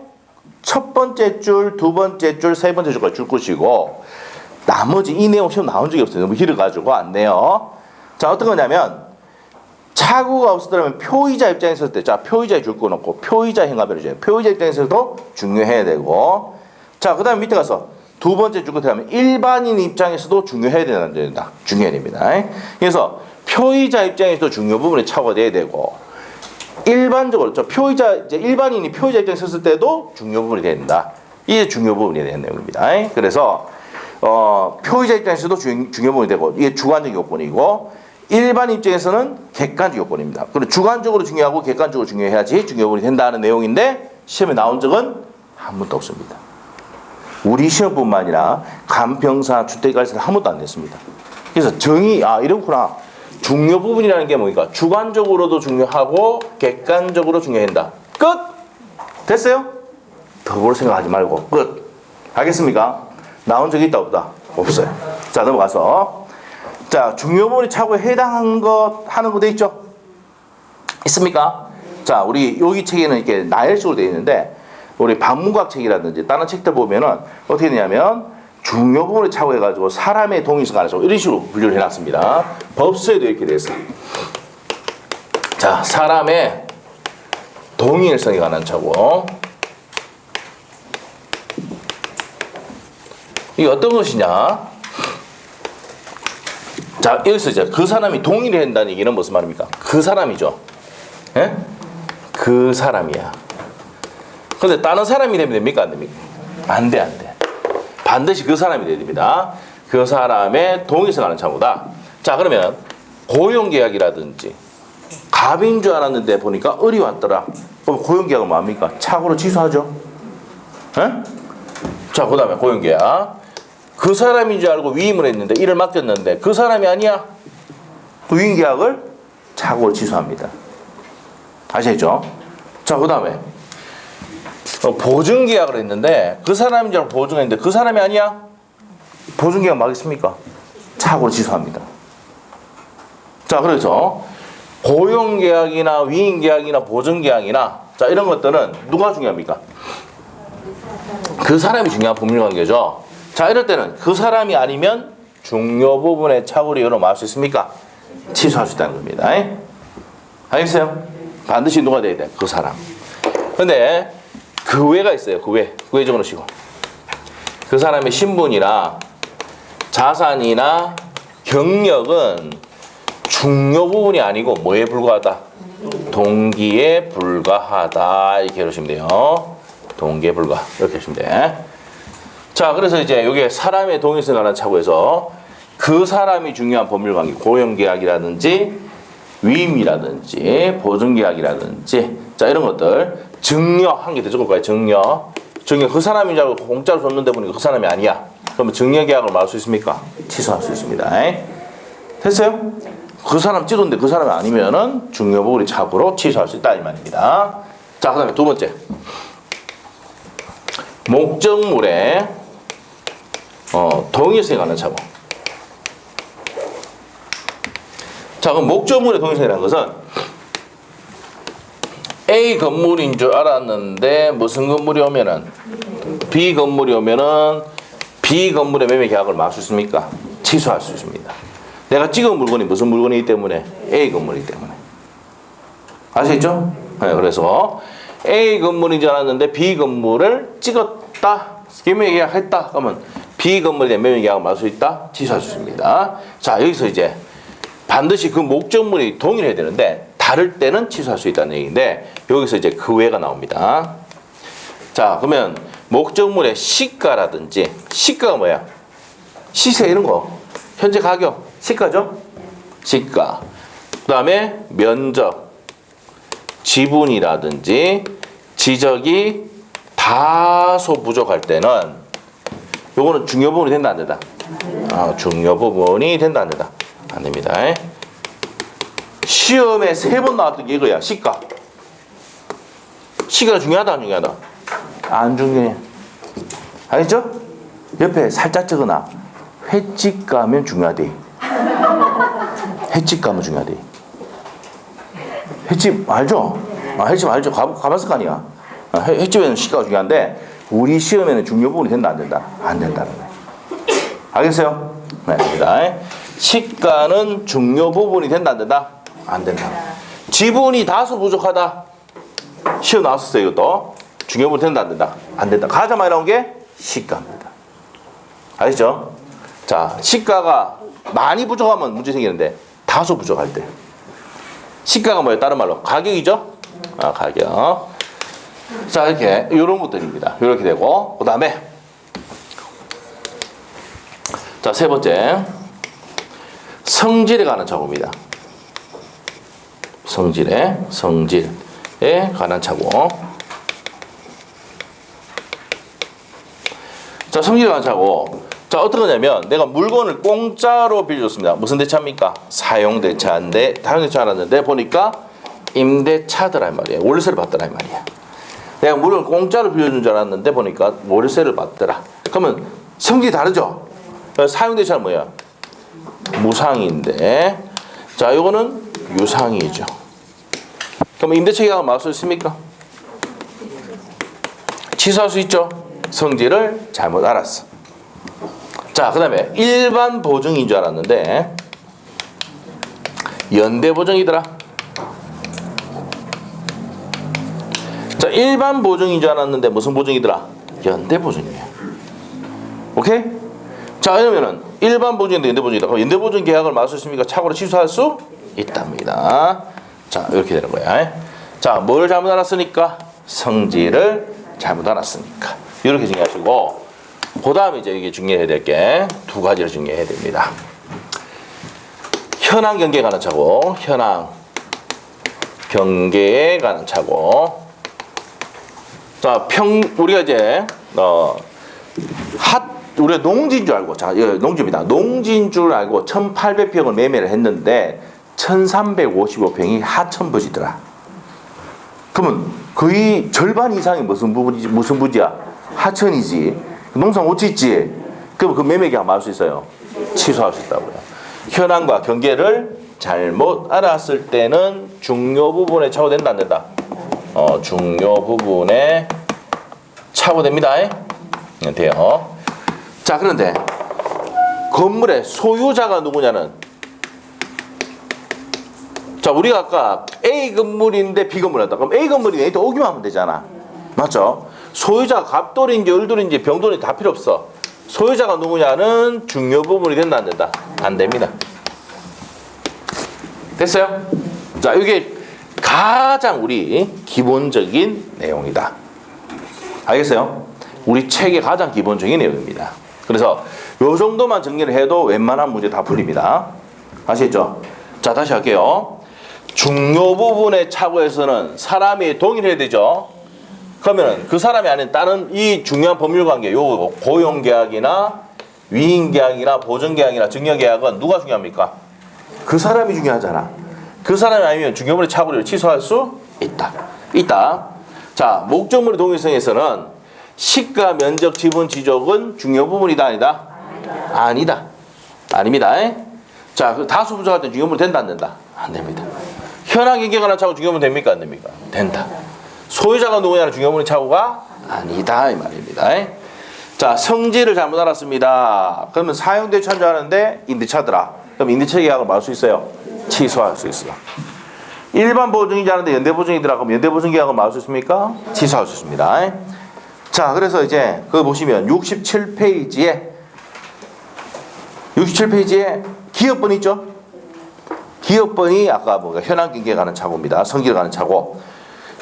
첫 번째 줄, 두 번째 줄, 세 번째 줄까지 줄 것이고, 나머지 이 내용 시험 나온 적이 없어요. 너무 길어가지고 안 돼요. 자, 어떤 거냐면, 착오가 없었다면 표의자 입장에서 때, 자, 표의자에 줄 거 놓고 표의자 행합을 해줘요. 표의자 입장에서도 중요해야 되고, 자, 그 다음에 밑에 가서 두 번째 줄 거 들어가면 일반인 입장에서도 중요해야 된다. 중요해야 됩니다. 그래서 표의자 입장에서도 중요 부분에 착오가 돼야 되고, 일반적으로, 이제 일반인이 표의자 입장에 섰을 때도 중요 부분이 된다. 이게 중요 부분이 되는 내용입니다. 그래서, 표의자 입장에서도 중요 부분이 되고, 이게 주관적 요건이고, 일반 입장에서는 객관적 요건입니다. 그리고 주관적으로 중요하고 객관적으로 중요해야지 중요 부분이 된다는 내용인데 시험에 나온 적은 한 번도 없습니다. 우리 시험뿐만 아니라 간병사, 주택관리사 한 번도 안 냈습니다. 그래서 이렇구나. 중요 부분이라는 게 뭡니까? 주관적으로도 중요하고 객관적으로 중요한다. 끝! 됐어요? 더 볼 생각하지 말고 끝. 알겠습니까? 나온 적이 있다 없다? 없어요. 자, 넘어가서 자, 중요 부분이 착오에 해당한 것 하는 거 돼 있죠? 있습니까? 자, 우리 여기 책에는 이렇게 나열식으로 되어 있는데 우리 방문각 책이라든지 다른 책들 보면은 어떻게 되냐면 중요 부분에 착오해가지고 사람의 동의성 안에서 이런 식으로 분류를 해놨습니다. 법서에도 이렇게 되어 있어요. 자, 사람의 동의성에 관한 착오. 이게 어떤 것이냐? 자, 여기서 이제 그 사람이 동의를 한다는 얘기는 무슨 말입니까? 그 사람이죠. 예? 그 사람이야. 근데 다른 사람이 되면 됩니까? 안 됩니까? 안 돼, 안 돼. 반드시 그 사람이 돼야 됩니다. 그 사람의 동의성 하는 착오다. 자, 그러면 고용계약이라든지 갑인 줄 알았는데 보니까 을이 왔더라. 그럼 고용계약은 뭡니까? 착오로 취소하죠. 예? 자, 그 다음에 고용계약. 그 사람인 줄 알고 위임을 했는데 일을 맡겼는데 그 사람이 아니야. 그 위임계약을 착오로 취소합니다. 아시겠죠? 자, 그 다음에 보증계약을 했는데 그 사람인 줄 알고 보증했는데 그 사람이 아니야. 보증계약 막겠습니까? 착오로 취소합니다. 자, 그래서 고용계약이나 위임계약이나 보증계약이나 자, 이런 것들은 누가 중요합니까? 그 사람이 중요한 법률관계죠. 자, 이럴 때는 그 사람이 아니면 중요 부분의 착오를 열어막을 수 있습니까? 취소할 수 있다는 겁니다. 알겠어요? 반드시 누가 돼야 돼? 그 사람. 근데 그 외가 있어요. 그 외. 그 외 적어놓으시고. 그 사람의 신분이나 자산이나 경력은 중요 부분이 아니고 뭐에 불과하다? 동기에 불과하다. 이렇게 해놓으시면 돼요. 동기에 불과. 이렇게 하시면 돼. 자, 그래서 이제 여기에 사람의 동의성에 관한 착오에서 그 사람이 중요한 법률관계, 고용계약이라든지 위임이라든지 보증계약이라든지 자 이런 것들 증여 한 개 더 적을 거야. 증여 그 사람인 줄 알고 공짜로 줬는데 보니까 그 사람이 아니야. 그러면 증여계약을 뭐 할 수 있습니까? 취소할 수 있습니다. 됐어요? 그 사람 찍었는데 그 사람이 아니면은 중요부분이 착오로 취소할 수 있다 이 말입니다. 자 그다음에 두 번째 목적물에 동일성에 관한 착오. 자 그럼 목적물의 동일성이라는 것은 A 건물인 줄 알았는데 무슨 건물이 오면은 B 건물이 오면은 B 건물의 매매 계약을 막 할 수 있습니까? 취소할 수 있습니다. 내가 찍은 물건이 무슨 물건이기 때문에 A 건물이기 때문에 아시겠죠? 네, 그래서 A 건물인 줄 알았는데 B 건물을 찍었다 매매 계약했다 그러면 B 건물에 대한 매매 계약을 막 할 수 있다 취소할 수 있습니다. 자 여기서 이제 반드시 그 목적물이 동일해야 되는데 다를 때는 취소할 수 있다는 얘기인데 여기서 이제 그 외가 나옵니다. 자 그러면 목적물의 시가라든지 시가가 뭐야? 시세 이런 거 현재 가격 시가죠? 시가 그 다음에 면적 지분이라든지 지적이 다소 부족할 때는 요거는 중요 부분이 된다 안 된다? 중요 부분이 된다 안 된다? 안 됩니다. 시험에 3번 나왔던 게 이거야. 시가. 시가가 중요하다 안 중요하다? 안 중요해. 알겠죠? 옆에 살짝 적어놔. 횟집가면 중요하대. 횟집가면 중요하대. 횟집 알죠? 횟집 알죠? 가봤을 거 아니야. 횟집에는 시가가 중요한데 우리 시험에는 중요 부분이 된다 안 된다? 안 된다는 거야. 알겠어요? 네, 됩니다. 시가는 중요 부분이 된다 안 된다? 안 된다. 지분이 다소 부족하다. 시험 나왔었어요 이것도. 중요 부분 된다 안 된다? 안 된다. 가장 많이 나온 게 시가입니다. 알겠죠? 자 시가가 많이 부족하면 문제 생기는데 다소 부족할 때 시가가 뭐예요? 다른 말로 가격이죠? 가격. 자 이렇게 이런 것들입니다. 이렇게 되고 그 다음에 자 세 번째 성질에 관한 착오입니다. 성질에 관한 착오. 자 성질에 관한 착오. 자 어떤 거냐면 내가 물건을 공짜로 빌려줬습니다. 무슨 대차입니까? 사용대차인데 사용대차 알았는데 보니까 임대차더라 이 말이에요. 월세를 받더라 이 말이야. 내가 물건을 공짜로 빌려준 줄 알았는데 보니까 월세를 받더라. 그러면 성질이 다르죠? 사용대차는 뭐야? 무상인데 자 요거는 유상이죠. 그럼 임대차 계약을 막을 수 있습니까? 취소할 수 있죠. 성질을 잘못 알았어. 자 그 다음에 일반 보증인 줄 알았는데 연대 보증이더라. 자 일반 보증인 줄 알았는데 무슨 보증이더라? 연대 보증이야. 오케이? 자 그러면은 일반 보증인데 연대 보증이다. 그럼 연대 보증 계약을 막을 수 있습니까? 착오로 취소할 수 있답니다. 자 이렇게 되는 거야. 자 뭘 잘못 알았으니까? 성질을 잘못 알았으니까. 이렇게 정리하시고 그 다음에 이제 이게 중요해야 될 게 두 가지를 중요해야 됩니다. 현황 경계에 관한 착오, 현황 경계에 관한 착오. 자 우리가 이제 우리가 농지인 줄 알고, 자, 이거 농지입니다. 농지인 줄 알고 1,800평을 매매를 했는데 1,355평이 하천부지더라. 그러면 거의 절반 이상이 무슨 부지야? 하천이지. 농사 못 짓지. 그럼 그 매매 계약 할 수 있어요? 취소할 수 있다고요. 현황과 경계를 잘못 알았을 때는 중요 부분에 착오된다 안 된다? 중요 부분에 착오됩니다. 돼요. 자 그런데 건물의 소유자가 누구냐는 자 우리가 아까 A 건물인데 B 건물이었다. 그럼 A 건물이 A도 오기만 하면 되잖아. 맞죠? 소유자가 갑돌인지 을돌인지 병돌인지 다 필요 없어. 소유자가 누구냐는 중요 부분이 된다 안 된다? 안 됩니다. 됐어요? 자 이게 가장 우리 기본적인 내용이다. 알겠어요? 우리 책의 가장 기본적인 내용입니다. 그래서 요 정도만 정리를 해도 웬만한 문제 다 풀립니다. 아시겠죠? 자 다시 할게요. 중요 부분의 착오에서는 사람이 동일해야 되죠. 그러면 그 사람이 아닌 다른 이 중요한 법률 관계, 요 고용계약이나 위임계약이나 보전계약이나 증여계약은 누가 중요합니까? 그 사람이 중요하잖아. 그 사람이 아니면 중요부분의 착오를 취소할 수 있다. 자, 목적물의 동일성에서는 시가, 면적, 지분, 지적은 중요 부분이다, 아니다? 아닙니다. 자, 그 다수 부족할 때 중요 부분 된다, 안 된다? 안 됩니다. 현황 경계에 관한 착오 중요 부분 됩니까, 안 됩니까? 된다. 소유자가 누구냐는 중요 부분의 착오가 아니다, 이 말입니다. 자, 성질을 잘못 알았습니다. 그러면 사용대조 찬 줄 아는데 임대차더라. 그럼 임대차 계약을 뭐 할 수 있어요? 취소할 수 있어요. 일반 보증이지 않은데 연대보증이더라. 그럼 연대보증 계약을 뭐 할 수 있습니까? 취소할 수 있습니다. 자, 그래서 이제 그거 보시면 67페이지에 기업번 있죠? 기업번이 아까 뭐가 현황 경계에 관한 착오입니다. 성질에 관한 착오.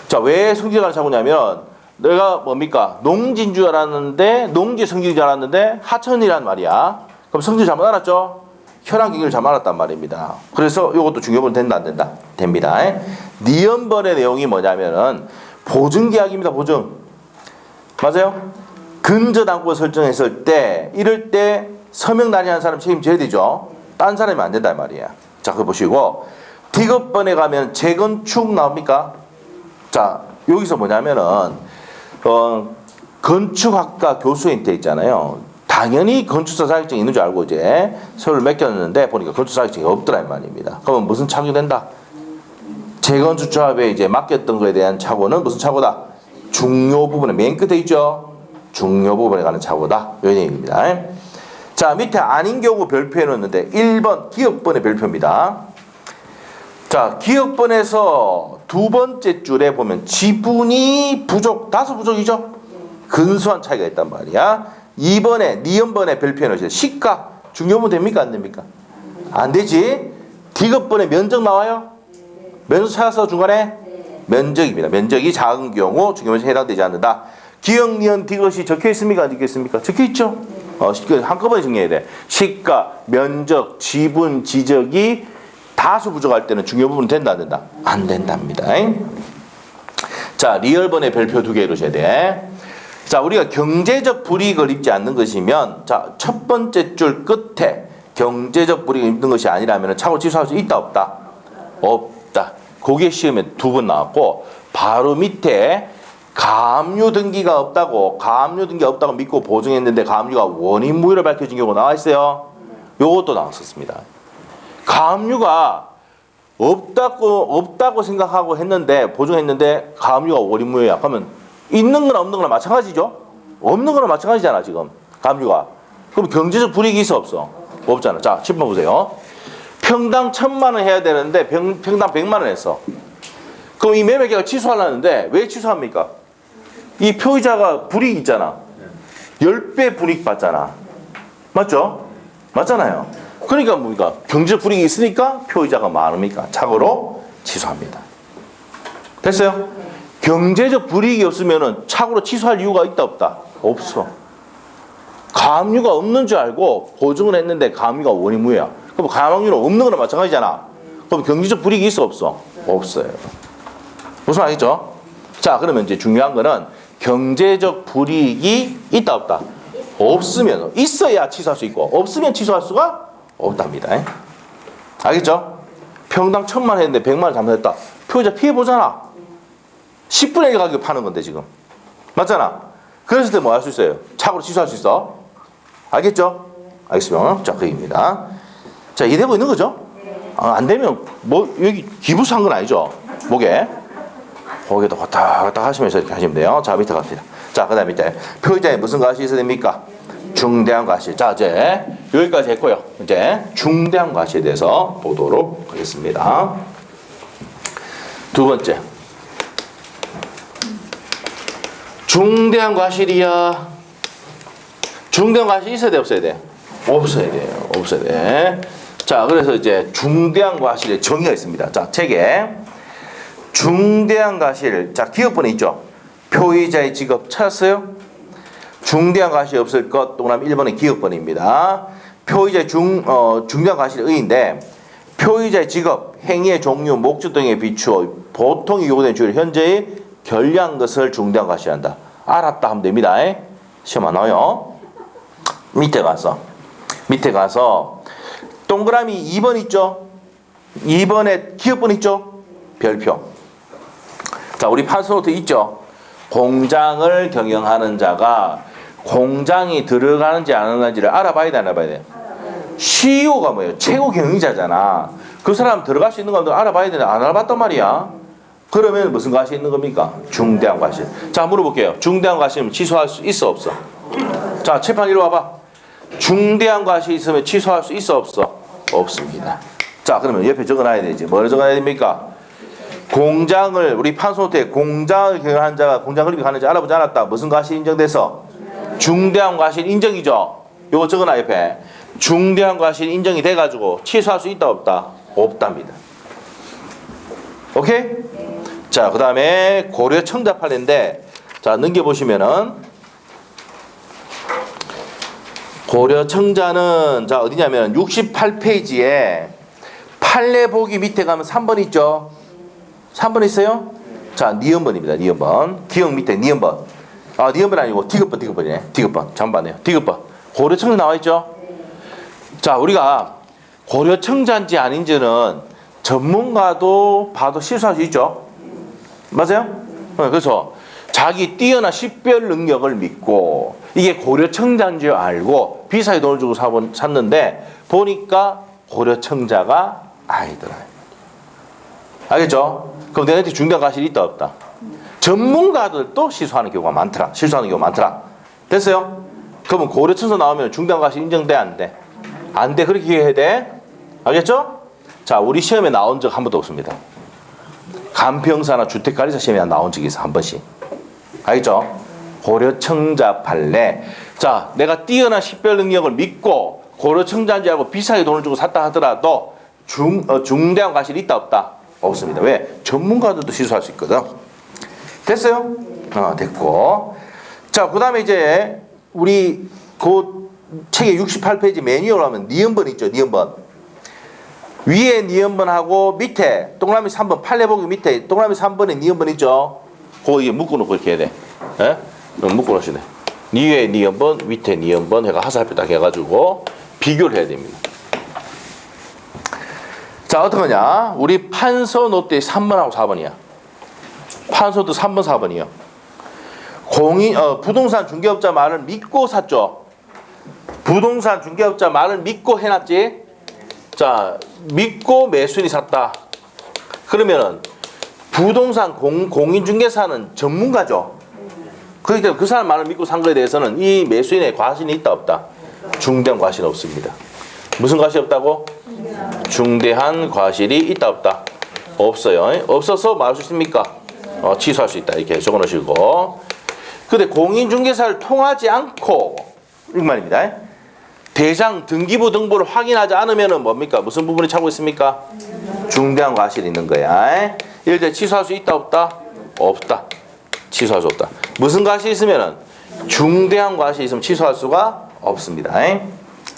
자, 왜 성질에 관한 착오냐면 내가 뭡니까? 농지인 줄 알았는데 농지 성질인 줄 알았는데 하천이란 말이야. 그럼 성질 잘못 알았죠? 현황 경계를 잘못 알았단 말입니다. 그래서 이것도 중요분 된다, 안 된다? 됩니다. 니은번의 내용이 뭐냐면은 보증계약입니다. 보증. 맞아요? 근저당권 설정했을 때 이럴 때 서명 난이한 사람 책임져야 되죠. 딴 사람이 안 된단 말이야. 자, 그거 보시고 디귿번에 가면 재건축 나옵니까? 자, 여기서 뭐냐면은 건축학과 교수인 때 있잖아요. 당연히 건축사 자격증이 있는 줄 알고 이제 서류를 맡겼는데 보니까 건축 자격증이 없더라 이 말입니다. 그러면 무슨 착오가 된다? 재건축 조합에 이제 맡겼던 거에 대한 착오는 무슨 착오다? 중요 부분에 맨 끝에 있죠. 중요 부분에 관한 착오다. 이 얘기입니다. 자, 밑에 아닌 경우 별표해 놓는데 1번 기업번의 별표입니다. 자, 기업번에서 두 번째 줄에 보면 지분이 부족, 다수 부족이죠. 근소한 차이가 있단 말이야. 2번에 니은번에 별표해 놓으세요. 시가 중요분 됩니까, 안 됩니까? 안 되지. 디귿번에 면적 나와요? 면적 찾아서 중간에 면적입니다. 면적이 작은 경우 중요분에 해당되지 않는다. 기역, 니은, 디귿이 적혀 있습니까, 안 적혀 있습니까? 적혀 있죠. 한꺼번에 정리해야 돼. 시가, 면적, 지분, 지적이 다수 부족할 때는 중요 부분 된다, 안 된다? 안 된답니다. 자, 리얼번의 별표 두 개 이루셔야 돼. 자, 우리가 경제적 불이익을 입지 않는 것이면, 자, 첫 번째 줄 끝에 경제적 불이익을 입는 것이 아니라면 착오 취소할 수 있다, 없다? 없다. 그게 시험에 두 번 나왔고, 바로 밑에 가압류 등기가 없다고, 가압류 등기 없다고 믿고 보증했는데 가압류가 원인 무효로 밝혀진 경우가 나와 있어요. 요것도 나왔었습니다. 가압류가 없다고 생각하고 했는데 보증했는데 가압류가 원인 무효야. 그러면 있는 거나 없는 거나 마찬가지죠. 없는 거나 마찬가지잖아 지금 가압류가. 그럼 경제적 불이익이 있어 없어? 없잖아. 자, 10번 보세요. 평당 1,000만 원 해야 되는데 평당 100만 원 했어. 그럼 이 매매계약을 취소하려는데 왜 취소합니까? 이 표의자가 불이익 있잖아. 10배 불이익 받잖아. 맞죠? 맞잖아요. 그러니까 뭡니까? 경제적 불이익이 있으니까 표의자가 많으니까 착오로 취소합니다. 됐어요? 경제적 불이익이 없으면 착오로 취소할 이유가 있다 없다? 없어. 가압류가 없는 줄 알고 보증을 했는데 가압류가 원인 무효야. 그럼 가압류는 없는 거나 마찬가지잖아. 그럼 경제적 불이익이 있어 없어? 없어요. 무슨 말이죠? 자, 그러면 이제 중요한 거는 경제적 불이익이 있다 없다? 없으면, 있어야 취소할 수 있고 없으면 취소할 수가 없답니다. 알겠죠? 평당 1,000만 원 했는데 100만 원 잘못했다. 표의자 피해 보잖아. 10분의 1 가격에 파는 건데 지금. 맞잖아. 그랬을 때 뭐 할 수 있어요? 착오로 취소할 수 있어. 알겠죠? 알겠습니다. 자, 그 얘기입니다. 자, 이해되고 있는 거죠? 안 되면 뭐 여기 기부한 건 아니죠? 목에. 거기에다 왔다 갔다 하시면서 이렇게 하시면 돼요. 자, 밑에 갑시다. 자, 그 다음 밑에 표의자에 무슨 과실이 있어야 됩니까? 중대한 과실. 자, 이제 여기까지 했고요. 이제 중대한 과실에 대해서 보도록 하겠습니다. 두 번째. 중대한 과실이야. 중대한 과실이 있어야 돼, 없어야 돼? 없어야 돼요. 없어야 돼. 자, 그래서 이제 중대한 과실의 정의가 있습니다. 자, 책에 중대한 과실. 자, 기업번에 있죠? 표의자의 직업 찾았어요? 중대한 과실이 없을 것 동그라미 1번의 기업번입니다. 표의자의 중대한 과실의 의인데 표의자의 직업, 행위의 종류, 목적 등에 비추어 보통 요구된 주의를 현재의 결리한 것을 중대한 과시해야 한다. 알았다 하면 됩니다. 시험 안 나와요. 밑에 가서 동그라미 2번 있죠? 2번에 기업번 있죠? 별표. 자, 우리 판서노트 있죠? 공장을 경영하는 자가 공장이 들어가는지 안 들어가는지를 알아봐야 돼, 안 알아봐야 돼? CEO가 뭐예요? 최고 경영자잖아. 그 사람 들어갈 수 있는 거 알아봐야 되는데 안 알아봤단 말이야. 그러면 무슨 과실이 있는 겁니까? 중대한 과실. 자, 물어볼게요. 중대한 과실은 취소할 수 있어, 없어? 자, 칠판 이리 와봐. 중대한 과실이 있으면 취소할 수 있어, 없어? 없습니다. 자, 그러면 옆에 적어놔야 되지. 뭐를 적어놔야 됩니까? 공장을, 우리 판소노트에 공장을 경영하는 자가 공장 건립이 가는지 알아보지 않았다. 무슨 과실이 인정돼서? 중대한 과실 인정이죠. 요거 적어놔, 옆에. 중대한 과실 인정이 돼가지고 취소할 수 있다, 없다? 없답니다. 오케이? 자, 그 다음에 고려 청자 판례인데, 자, 넘겨보시면은, 고려 청자는, 자, 어디냐면, 68페이지에 판례 보기 밑에 가면 3번 있죠? 3번 있어요? 자, 니은번입니다, 니은번. 기억 밑에 니은번. 아, 니은번 아니고, 디귿번이네. 디귿번. 잠깐만요. 디귿번. 고려 청자 나와있죠? 자, 우리가 고려 청자인지 아닌지는 전문가도 봐도 실수할 수 있죠? 맞아요? 그래서 자기 뛰어난 식별 능력을 믿고 이게 고려 청자인 줄 알고 비싸게 돈을 주고 샀는데 보니까 고려 청자가 아니더라고요. 알겠죠? 그럼 내한테 중대한 과실이 있다, 없다? 전문가들도 실수하는 경우가 많더라. 실수하는 경우가 많더라. 됐어요? 그러면 고려 청자 나오면 중대한 과실 인정돼, 안 돼? 안 돼. 그렇게 해야 돼. 알겠죠? 자, 우리 시험에 나온 적 한 번도 없습니다. 간평사나 주택관리사 시험에 나온 적이 있어, 한 번씩. 알겠죠? 고려청자 판례. 자, 내가 뛰어난 식별 능력을 믿고 고려청자인지 알고 비싸게 돈을 주고 샀다 하더라도 중대한 과실이 있다, 없다? 없습니다. 왜? 전문가들도 실수할 수 있거든. 됐어요? 됐고. 자, 그 다음에 이제 우리 그 책의 68페이지 매뉴얼 하면 니은번 있죠, 니은번. 위에 니은번하고 밑에 동그라미 3번 판례 보기 밑에 동그라미 3번에 니은번 있죠. 그거 이게 묶어놓고 이렇게 해야 돼. 예? 그럼 묶어놓으시네. 위에 니은번 밑에 니은번 해가 하살표 딱 해가지고 비교를 해야 됩니다. 자, 어떡하냐? 우리 판서 노트에 3번하고 4번이야. 판서도 3번 4번이요. 부동산 중개업자 말을 믿고 샀죠. 부동산 중개업자 말을 믿고 해놨지. 자, 믿고 매수인이 샀다. 그러면은 부동산 공인중개사는 전문가죠. 그렇기 때문에 그 사람 말을 믿고 산 거에 대해서는 이 매수인의 과실이 있다, 없다? 중대한 과실은 없습니다. 무슨 과실이 없다고? 중대한 과실이 있다, 없다? 없어요. 없어서 뭐 할 수 있습니까? 취소할 수 있다. 이렇게 적어 놓으시고. 근데 공인중개사를 통하지 않고 이 말입니다. 대장 등기부 등본을 확인하지 않으면은 뭡니까? 무슨 부분이 차고 있습니까? 중대한 과실이 있는 거야. 이럴 때 취소할 수 있다, 없다? 없다. 취소할 수 없다. 무슨 과실이 있으면은 중대한 과실이 있으면 취소할 수가 없습니다.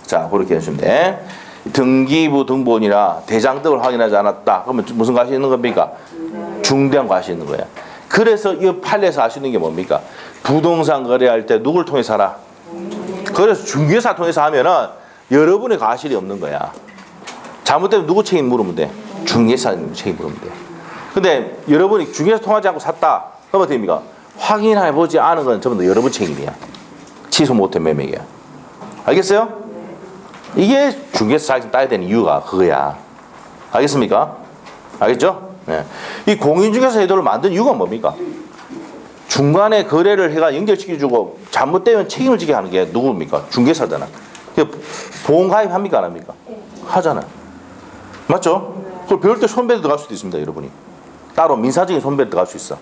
자, 그렇게 해주시면 돼. 등기부 등본이나 대장 등을 확인하지 않았다. 그러면 무슨 과실이 있는 겁니까? 중대한 과실이 있는 거야. 그래서 이 판례에서 알 수 있는 게 뭡니까? 부동산 거래할 때 누굴 통해서 하라? 그래서 중개사 통해서 하면은 여러분의 과실이 없는 거야. 잘못되면 누구 책임 물으면 돼? 중개사님 책임 물으면 돼. 근데 여러분이 중개사 통하지 않고 샀다. 그러면 됩니까? 확인해보지 않은 건 전부 다 여러분 책임이야. 취소 못한 매매야. 알겠어요? 이게 중개사 자격증 따야 되는 이유가 그거야. 알겠습니까? 알겠죠? 네. 이 공인중개사 제도를 만든 이유가 뭡니까? 중간에 거래를 해가 연결시켜주고 잘못되면 책임을 지게 하는 게 누구입니까? 중개사잖아. 보험가입 합니까? 안 합니까? 하잖아. 맞죠? 그걸 배울 때 손배도 들어갈 수도 있습니다, 여러분이. 따로 민사적인 손배도 들어갈 수 있어.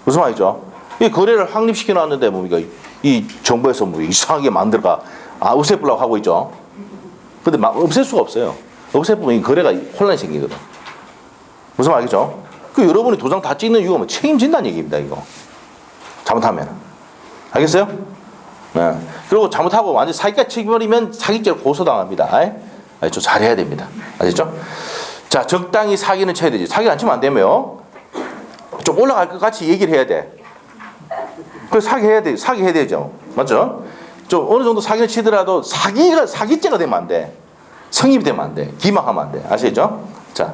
무슨 말이죠? 이 거래를 확립시켜 놨는데 뭡니까? 이 정부에서 뭐 이상하게 만들어가 없애보려고 하고 있죠. 근데 막 없앨 수가 없어요. 없애보면 이 거래가 혼란이 생기거든. 무슨 말이죠? 그 여러분이 도장 다 찍는 이유가 뭐 책임진다는 얘기입니다, 이거. 잘못하면. 알겠어요? 네. 그리고 잘못하고 완전 사기까지 책임버리면 사기죄로 고소당합니다. 알죠? 잘해야 됩니다. 아시죠? 자, 적당히 사기는 쳐야 되지. 사기 안 치면 안 되며 좀 올라갈 것 같이 얘기를 해야 돼. 그래서 사기 해야 돼. 사기 해야 되죠. 맞죠? 좀 어느 정도 사기를 치더라도 사기죄가 되면 안 돼. 성립이 되면 안 돼. 기망하면 안 돼. 아시겠죠? 자,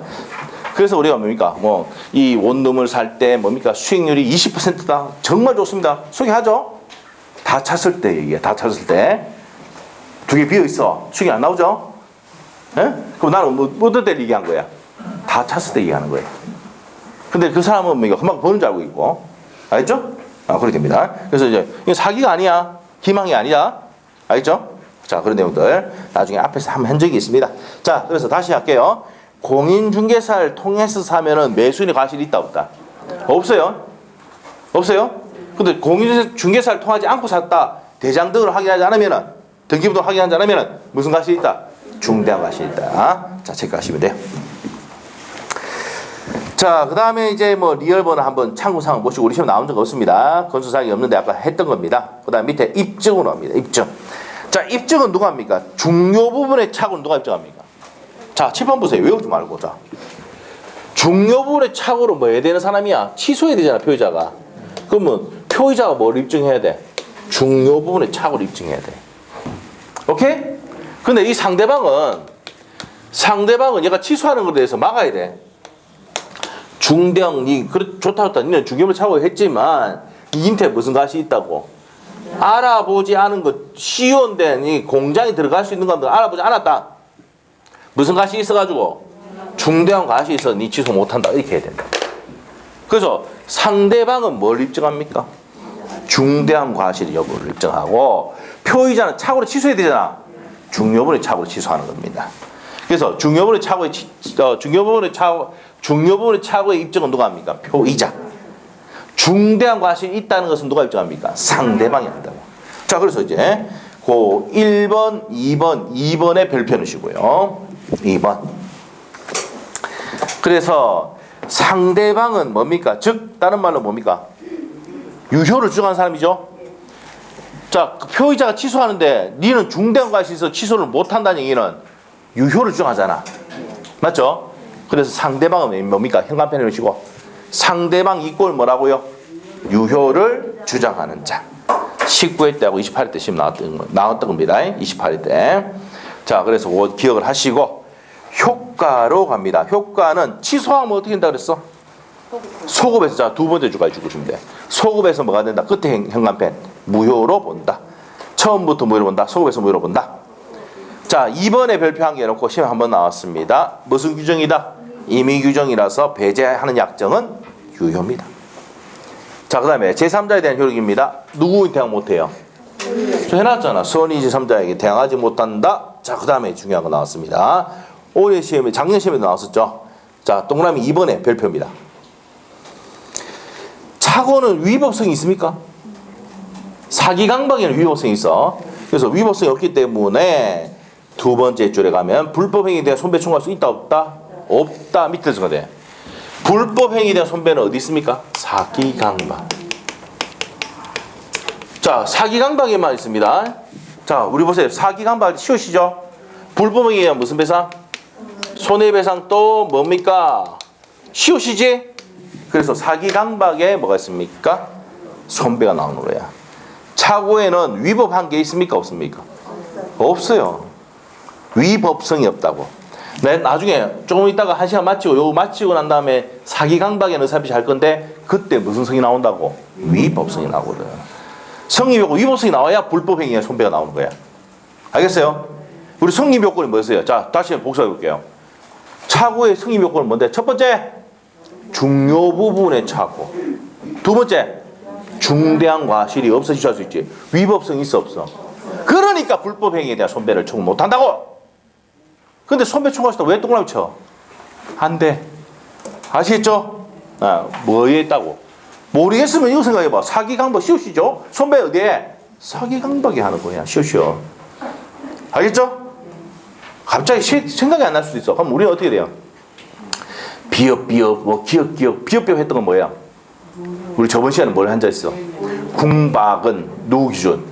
그래서 우리가 뭡니까? 뭐 이 원룸을 살 때 뭡니까? 수익률이 20%다. 정말 좋습니다. 소개하죠? 다 찼을 때 얘기해. 다 찼을 때. 두 개 비어 있어. 수익이 안 나오죠? 예? 그럼 나는 뭐 어떨 때 얘기한 거야? 다 찼을 때 얘기하는 거예요. 근데 그 사람은 뭐 이거 금방 버는 줄 알고 있고. 알겠죠? 그렇게 됩니다. 그래서 이제 이거 사기가 아니야. 기망이 아니야. 알겠죠? 자, 그런 내용들 나중에 앞에서 한번 한 적이 있습니다. 자, 그래서 다시 할게요. 공인중개사를 통해서 사면은 매수인의 과실이 있다 없다? 없어요. 없어요? 근데 공인중개사를 통하지 않고 샀다. 대장등을 확인하지 않으면은 등기부등 확인하지 않으면은 무슨 과실이 있다? 중대한 과실이 있다. 자, 체크하시면 돼요. 자, 그 다음에 이제 뭐 리얼번호 한번 참고사항 보시고 우리 시험 나온 적 없습니다. 건수사항이 없는데 아까 했던 겁니다. 그 다음 밑에 입증으로 합니다. 입증. 자, 입증은 누가 합니까? 중요 부분의 착오는 누가 입증합니까? 자, 7번 보세요. 외우지 말고. 자, 중요 부분의 착오로 뭐 해야 되는 사람이야? 취소해야 되잖아, 표의자가. 그러면 표의자가 뭘 입증해야 돼? 중요 부분의 착오를 입증해야 돼. 오케이? 근데 이 상대방은 얘가 취소하는 것에 대해서 막아야 돼. 중대형, 좋다. 니는 중요물 착오했지만 니한테 무슨 과실이 있다고? 알아보지 않은 것, 시온된 이 공장에 들어갈 수 있는 것들 알아보지 않았다. 무슨 과실이 있어가지고? 중대한 과실이 있어서 니 취소 못한다. 이렇게 해야 된다. 그래서 상대방은 뭘 입증합니까? 중대한 과실 여부를 입증하고 표의자는 착오를 취소해야 되잖아. 중요분의 착오를 취소하는 겁니다. 그래서 중요분의 착오의 입증은 누가 합니까? 표의자. 중대한 과실이 있다는 것은 누가 입증합니까? 상대방이 한다고. 자, 그래서 이제 그 1번, 2번의 별표 넣으시고요. 2번. 그래서 상대방은 뭡니까? 즉 다른 말로 뭡니까? 유효를 주장한 사람이죠. 자, 그 표의자가 취소하는데 니는 중대한 과실이 있어서 취소를 못한다는 얘기는 유효를 주장하잖아. 맞죠? 그래서 상대방은 뭡니까? 현관펜을 넣으시고 상대방 이꼴 뭐라고요? 유효를 주장하는 자. 19회 때하고 28회 때 시험 나왔던 겁니다. 28회 때. 자, 그래서 그거 기억을 하시고 효과로 갑니다. 효과는 취소하면 어떻게 된다 그랬어? 소급해서. 자, 두 번째 주까지 주시면 돼. 소급해서 뭐가 된다? 끝에 현관펜 무효로 본다. 처음부터 무효로 본다. 소급해서 무효로 본다. 자, 2번에 별표 한 개 놓고 시험 한번 나왔습니다. 무슨 규정이다? 임의 규정이라서 배제하는 약정은 유효입니다. 자, 그 다음에 제3자에 대한 효력입니다. 누구에 대항 못해요? 저 해놨잖아. 선의 제3자에게 대항하지 못한다. 자, 그 다음에 중요한 거 나왔습니다. 올해 시험에, 작년 시험에도 나왔었죠. 자, 동그라미 2번에 별표입니다. 착오는 위법성이 있습니까? 사기강박에는 위법성이 있어. 그래서 위법성이 없기 때문에 두 번째 줄에 가면 불법행위에 대한 손배 청구할 수 있다 없다? 없다. 밑에서 가돼. 불법행위에 대한 손배는 어디 있습니까? 사기강박. 자, 사기강박에만 있습니다. 자, 우리 보세요. 사기강박 쉬우시죠? 불법행위에 대한 무슨 배상? 손해배상 또 뭡니까? 쉬우시지? 그래서 사기강박에 뭐가 있습니까? 손배가 나오는 거야. 착오에는 위법한 게 있습니까? 없습니까? 없어요. 위법성이 없다고. 나중에 조금 있다가 1시간 마치고 요거 마치고 난 다음에 사기강박에 의사표시 할 건데 그때 무슨 성이 나온다고? 위법성이 나오거든. 성립요건 위법성이 나와야 불법행위에 손배가 나오는 거야. 알겠어요? 우리 성립요건이 뭐였어요? 자, 다시 복사해 볼게요. 착오의 성립요건은 뭔데? 첫 번째, 중요 부분의 착오. 두 번째, 중대한 과실이 없어 취소할 수 있지. 위법성이 있어 없어? 그러니까 불법행위에 대한 손배를 청구 못한다고. 근데 손배 청구했을 때 왜 동그라미 쳐? 안 돼. 아시겠죠? 뭐에 있다고? 모르겠으면 이거 생각해봐. 사기강박 쉬우시죠? 손배 어디에? 사기강박이 하는 거야. 쉬우쉬워. 알겠죠? 갑자기 생각이 안 날 수도 있어. 그럼 우리는 어떻게 돼요? 비업, 뭐 기업, 비업 했던 건 뭐야? 우리 저번 시간에 뭘 한자 있어? 궁박은 누구 기준?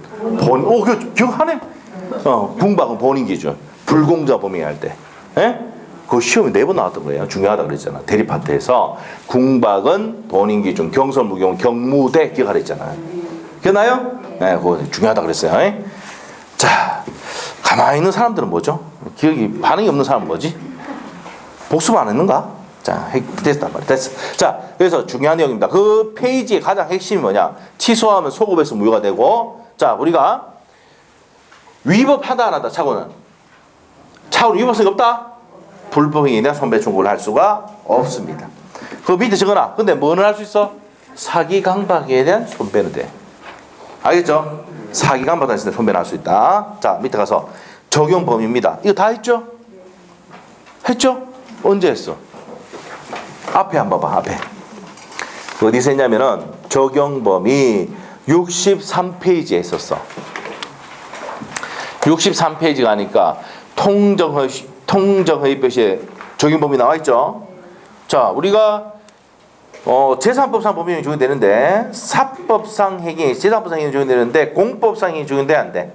기억하네? 궁박은 본인 기준. 불공자 범행 할 때. 예? 그 시험이 4번 나왔던 거예요. 중요하다 그랬잖아. 대리 파트에서 궁박은 본인 기준, 경설 무경, 경무대 기억하라 했잖아요. 기억나요? 네, 그거 중요하다 그랬어요. 자, 가만히 있는 사람들은 뭐죠? 기억이 반응이 없는 사람은 뭐지? 복습 안 했는가? 자, 됐단 말이야. 됐어. 자, 그래서 중요한 내용입니다. 그 페이지의 가장 핵심이 뭐냐? 취소하면 소급에서 무효가 되고, 자, 우리가 위법하다 안 하다 착오는 착오는 위법성이 없다? 불법행위에 대한 손배충구를 할 수가 없습니다. 그 밑에 적어놔. 근데 뭐는 할 수 있어? 사기 강박에 대한 손배는 돼. 알겠죠? 사기 강박에 대한 손배는 할 수 있다. 자, 밑에 가서 적용 범위입니다. 이거 다 했죠? 했죠? 언제 했어? 앞에 한번 봐봐. 앞에 어디서 했냐면은 적용 범위 63페이지에 했었어. 63페이지 가니까 통정허위표시에 적용범위 나와 있죠. 자, 우리가 재산법상 법인이 적용되는데 사법상 행위, 재산법상 행위 적용되는데 공법상 행위 적용돼 안 돼?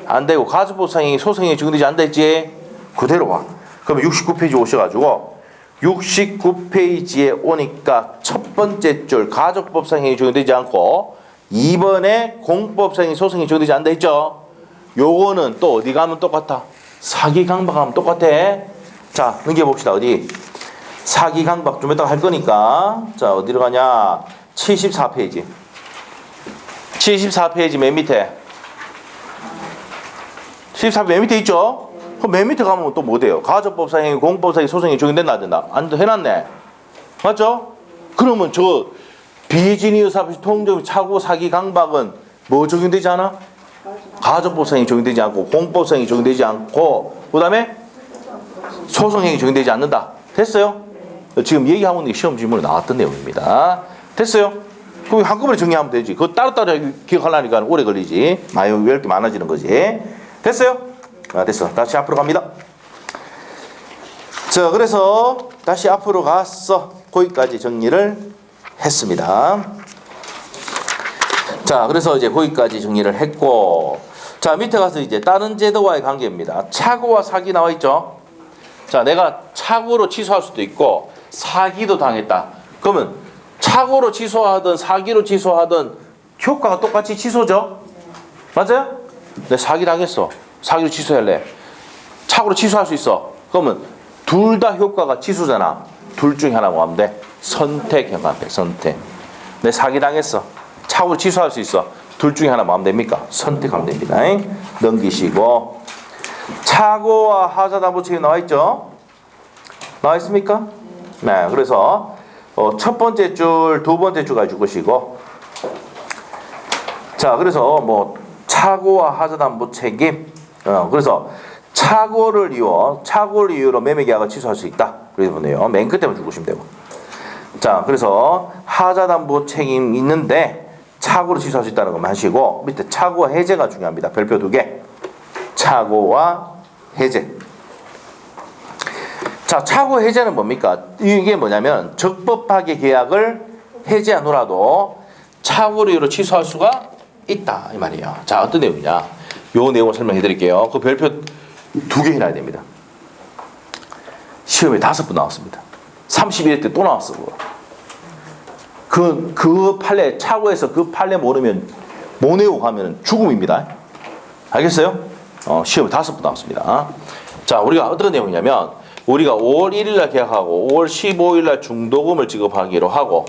안 되고 가주법상 행위, 소송행위 적용되지 않다 했지? 그대로 와. 그러면 69페이지 오셔가지고 69페이지에 오니까 첫 번째 줄 가족법상 행위 적용되지 않고 2번에 공법상 행위, 소송행위 적용되지 않다 했죠? 요거는 또 어디 가면 똑같아? 사기 강박하면 똑같아. 자, 넘겨봅시다. 어디? 사기 강박 좀 이따가 할 거니까. 자, 어디로 가냐? 74페이지. 74페이지 맨 밑에. 74페이지 맨 밑에 있죠? 그럼 맨 밑에 가면 또 뭐 돼요? 가족법상행위, 공법상행위, 소송행위 적용된다 안 된다? 안 해놨네. 맞죠? 그러면 저 비진이 의사표시 통정 착오 사기 강박은 뭐 적용되지 않아? 가족법상행위 적용되지 않고 공법상행위 적용되지 않고 그 다음에 소송행위 적용되지 않는다. 됐어요? 지금 얘기하고 있는 게 시험 질문에 나왔던 내용입니다. 됐어요? 그럼 한꺼번에 정리하면 되지. 그거 따로따로 기억하려니까 오래 걸리지. 왜 이렇게 많아지는 거지. 됐어요? 됐어. 다시 앞으로 갑니다. 자, 그래서 다시 앞으로 갔어. 거기까지 정리를 했습니다. 자, 그래서 이제 거기까지 정리를 했고, 자, 밑에 가서 이제 다른 제도와의 관계입니다. 착오와 사기 나와 있죠? 자, 내가 착오로 취소할 수도 있고, 사기도 당했다. 그러면 착오로 취소하든 사기로 취소하든 효과가 똑같이 취소죠? 맞아요? 내 사기 당했어. 사기로 취소할래. 착오로 취소할 수 있어. 그러면 둘 다 효과가 취소잖아. 둘 중에 하나 뭐 하면 돼? 선택해봐. 선택. 내 사기 당했어. 착오로 취소할 수 있어. 둘 중에 하나 뭐 하면 됩니까? 선택하면 됩니다. 넘기시고. 착오와 하자담보책이 나와 있죠? 나와 있습니까? 네. 그래서 첫 번째 줄, 두 번째 줄까지 줄 것이고. 자, 그래서 뭐 착오와 하자담보 책임. 그래서 착오를 이유로 매매계약을 취소할 수 있다. 그래서 보네요. 맨 끝에만 줄 것이면 되고. 자, 그래서 하자담보 책임 있는데 착오로 취소할 수 있다는 것만 하시고 밑에 착오와 해제가 중요합니다. 별표 2개. 착오와 해제. 자, 착오 해제는 뭡니까? 이게 뭐냐면 적법하게 계약을 해제하노라도 착오로 이유로 취소할 수가 있다 이 말이에요. 자, 어떤 내용이냐? 요 내용을 설명해 드릴게요. 그 별표 2개 해놔야 됩니다. 시험에 5번 나왔습니다. 31회 때 또 나왔어. 그 판례 착오해서 그 판례 모르면 못 외우고 가면 죽음입니다. 알겠어요? 시험에 5번 나왔습니다. 자, 우리가 어떤 내용이냐면 우리가 5월 1일 날 계약하고 5월 15일 날 중도금을 지급하기로 하고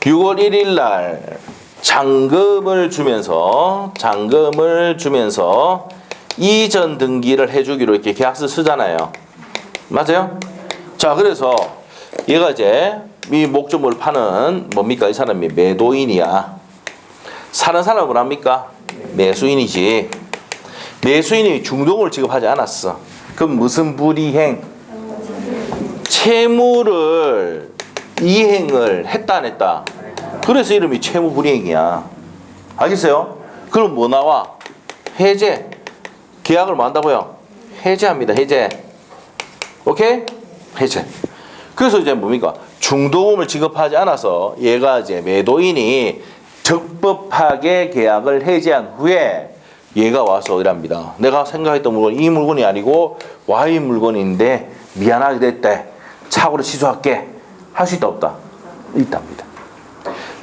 6월 1일 날 잔금을 주면서 이전 등기를 해주기로 이렇게 계약서 쓰잖아요. 맞아요? 자, 그래서 얘가 이제 이 목적물을 파는 뭡니까? 이 사람이 매도인이야. 사는 사람은 뭐랍니까? 매수인이지. 매수인이 중도금을 지급하지 않았어. 그럼 무슨 불이행? 채무를 이행을 했다 안 했다? 그래서 이름이 채무불이행이야. 알겠어요? 그럼 뭐 나와? 해제. 계약을 뭐 한다고요? 해제합니다. 해제. 오케이? 해제. 그래서 이제 뭡니까? 중도금을 지급하지 않아서 얘가 이제 매도인이 적법하게 계약을 해제한 후에 얘가 와서 이랍니다. 내가 생각했던 물건 이 물건이 아니고 Y 물건인데 미안하게 됐대. 착오로 취소할게. 할 수 있다 없다? 있답니다.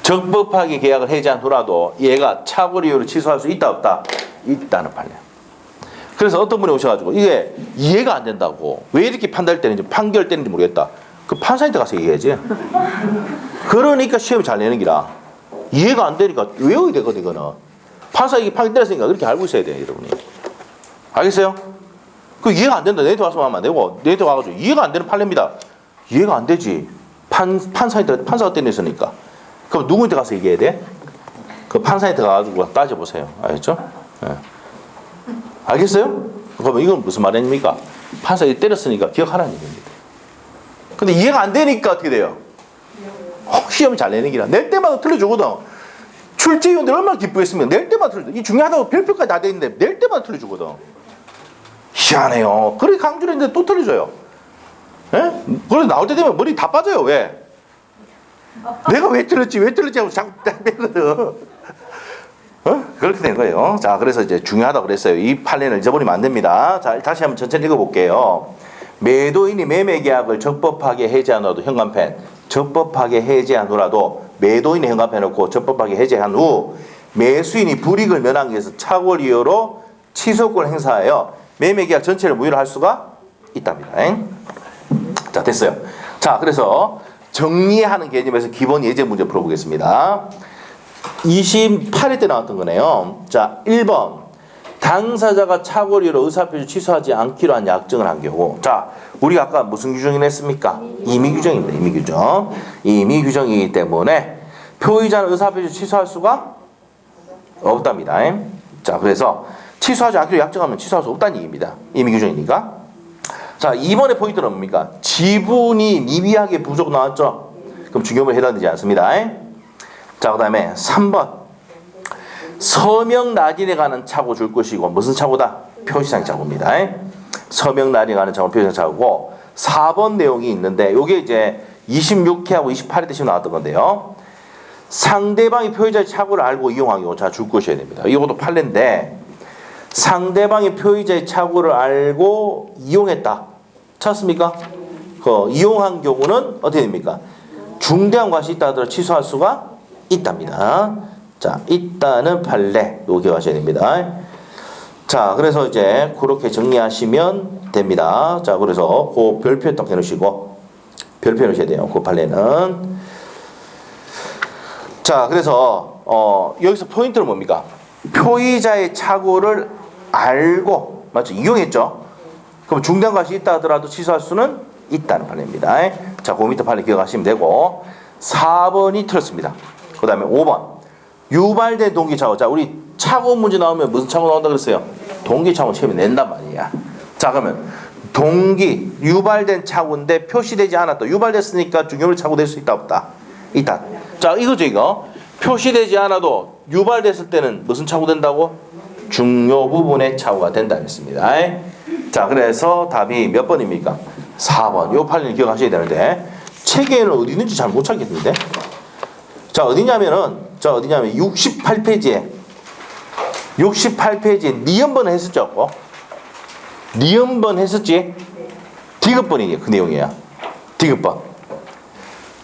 적법하게 계약을 해지한 후라도 얘가 착오를 이유로 취소할 수 있다 없다? 있다는 판례. 그래서 어떤 분이 오셔가지고 이게 이해가 안 된다고 왜 이렇게 판결 때리는지 모르겠다. 그 판사한테 가서 얘기해야지. 그러니까 시험이 잘 내는 기라. 이해가 안 되니까 외워야 되거든 이거는. 판사 이게 판결 때렸으니까 그렇게 알고 있어야 돼요 여러분이. 알겠어요? 그 이해가 안 된다. 너희한테 와서 하면 안 되고 너희한테 와가지고 이해가 안 되는 판례입니다. 이해가 안 되지. 판사가 때렸으니까. 그럼 누구한테 가서 얘기해야 돼? 그 판사한테 가가지고 따져보세요. 알겠죠? 네. 알겠어요? 그러면 이건 무슨 말입니까? 판사가 때렸으니까 기억하라는 얘기입니다. 근데 이해가 안 되니까 어떻게 돼요? 시험 잘 내는 기라. 낼 때마다 틀려주거든. 출제위원들 얼마나 기쁘겠으면 낼 때마다 틀려줘. 이 중요하다고 별표까지 다 돼 있는데 낼 때마다 틀려주거든. 희한해요. 그렇게 강조를 했는데 또 틀려줘요. 예? 그래서 나올 때 되면 머리 다 빠져요. 왜? 내가 왜 틀렸지 하고 자꾸 빼거든. 그렇게 된 거예요. 자, 그래서 이제 중요하다고 그랬어요. 이 판례는 잊어버리면 안 됩니다. 자, 다시 한번 천천히 읽어볼게요. 매도인이 매매 계약을 적법하게 해지한 후라도 현관펜, 적법하게 해지한 후라도 매도인이 현관펜 놓고 적법하게 해지한 후 매수인이 불이익을 면하기 위해서 착오를 이유로 취소권을 행사하여 매매 계약 전체를 무효로 할 수가 있답니다. 자, 됐어요. 자, 그래서 정리하는 개념에서 기본 예제 문제 풀어보겠습니다. 28회 때 나왔던 거네요. 자, 1번. 당사자가 착오를 이유로 의사표시 취소하지 않기로 한 약정을 한 경우. 자, 우리가 아까 무슨 규정을 했습니까? 임의규정입니다. 임의규정. 임의규정이기 때문에 표의자는 의사표시 취소할 수가 없답니다. 자, 그래서 취소하지 않기로 약정하면 취소할 수 없다는 얘기입니다. 임의규정이니까. 자, 2번의 포인트는 뭡니까? 지분이 미비하게 부족 나왔죠? 그럼 중요한 해당되지 않습니다. 자, 그 다음에 3번. 서명 날인에 가는 착오 줄 것이고 무슨 착오다? 표시상 착오입니다. 서명 날인에 가는 착오 표시상 착오고 4번 내용이 있는데 요게 이제 26회하고 28회 때 시험 나왔던 건데요. 상대방이 표의자의 착오를 알고 이용한 경우 자, 줄 것이어야 됩니다. 이것도 판례인데 상대방이 표의자의 착오를 알고 이용했다. 찾습니까? 그 이용한 경우는 어떻게 됩니까? 중대한 과실이 있다 하더라도 취소할 수가 있답니다. 자, 있다는 판례 요거 기억하셔야 됩니다. 자, 그래서 이제 그렇게 정리하시면 됩니다. 자, 그래서 그 별표 딱 해놓으시고 별표 해놓으셔야 돼요. 그 판례는. 자, 그래서 여기서 포인트는 뭡니까? 표의자의 착오를 알고 맞죠? 이용했죠? 그럼 중대한 과실이 있다 하더라도 취소할 수는 있다는 판례입니다. 자, 그 밑에 판례 기억하시면 되고 4번이 틀렸습니다. 그 다음에 5번 유발된 동기착오. 자, 우리 착오 문제 나오면 무슨 착오 나온다 그랬어요? 동기착오 시험에 낸단 말이야. 자, 그러면 동기 유발된 착오인데 표시되지 않았다. 유발됐으니까 중요물 착오 될 수 있다 없다? 있다. 자, 이거죠 이거. 표시되지 않아도 유발됐을 때는 무슨 착오 된다고? 중요 부분의 착오가 된다 했습니다. 자, 그래서 답이 몇 번입니까? 4번. 요 판례를 기억하셔야 되는데 책에는 어디 있는지 잘 못 찾겠는데. 자, 어디냐면 68페이지에 니은번 했었죠? 니은번 했었지? 디귿번이에요. 그 내용이야. 디귿번.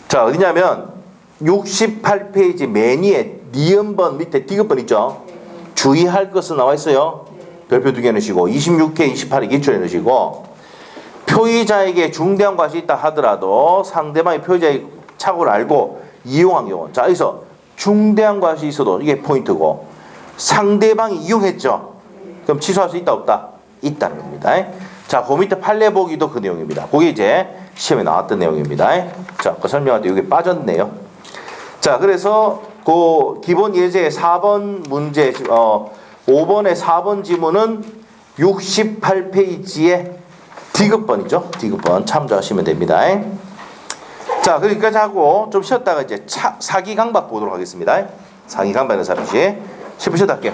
자, 어디냐면 68페이지 맨 위에 니은번 밑에 디귿번 있죠? 주의할 것은 나와 있어요. 별표 2개 넣으시고 26회 28회 기초에 넣으시고 표의자에게 중대한 과실이 있다 하더라도 상대방이 표의자의 착오를 알고 이용한 경우. 자, 여기서 중대한 과실이 있어도 이게 포인트고 상대방이 이용했죠. 그럼 취소할 수 있다 없다? 있다는 겁니다. 자, 그 밑에 판례 보기도 그 내용입니다. 그게 이제 시험에 나왔던 내용입니다. 자, 그 설명할 때 여기 빠졌네요. 자, 그래서 그 기본 예제 4번 문제 5번의 4번 지문은 68페이지에 디귿번이죠. 디귿번 참조하시면 됩니다. 자, 그러니까 하고 좀 쉬었다가 이제 사기강박 보도록 하겠습니다. 사기강박의 사람시 10분 쉬었다 할게요.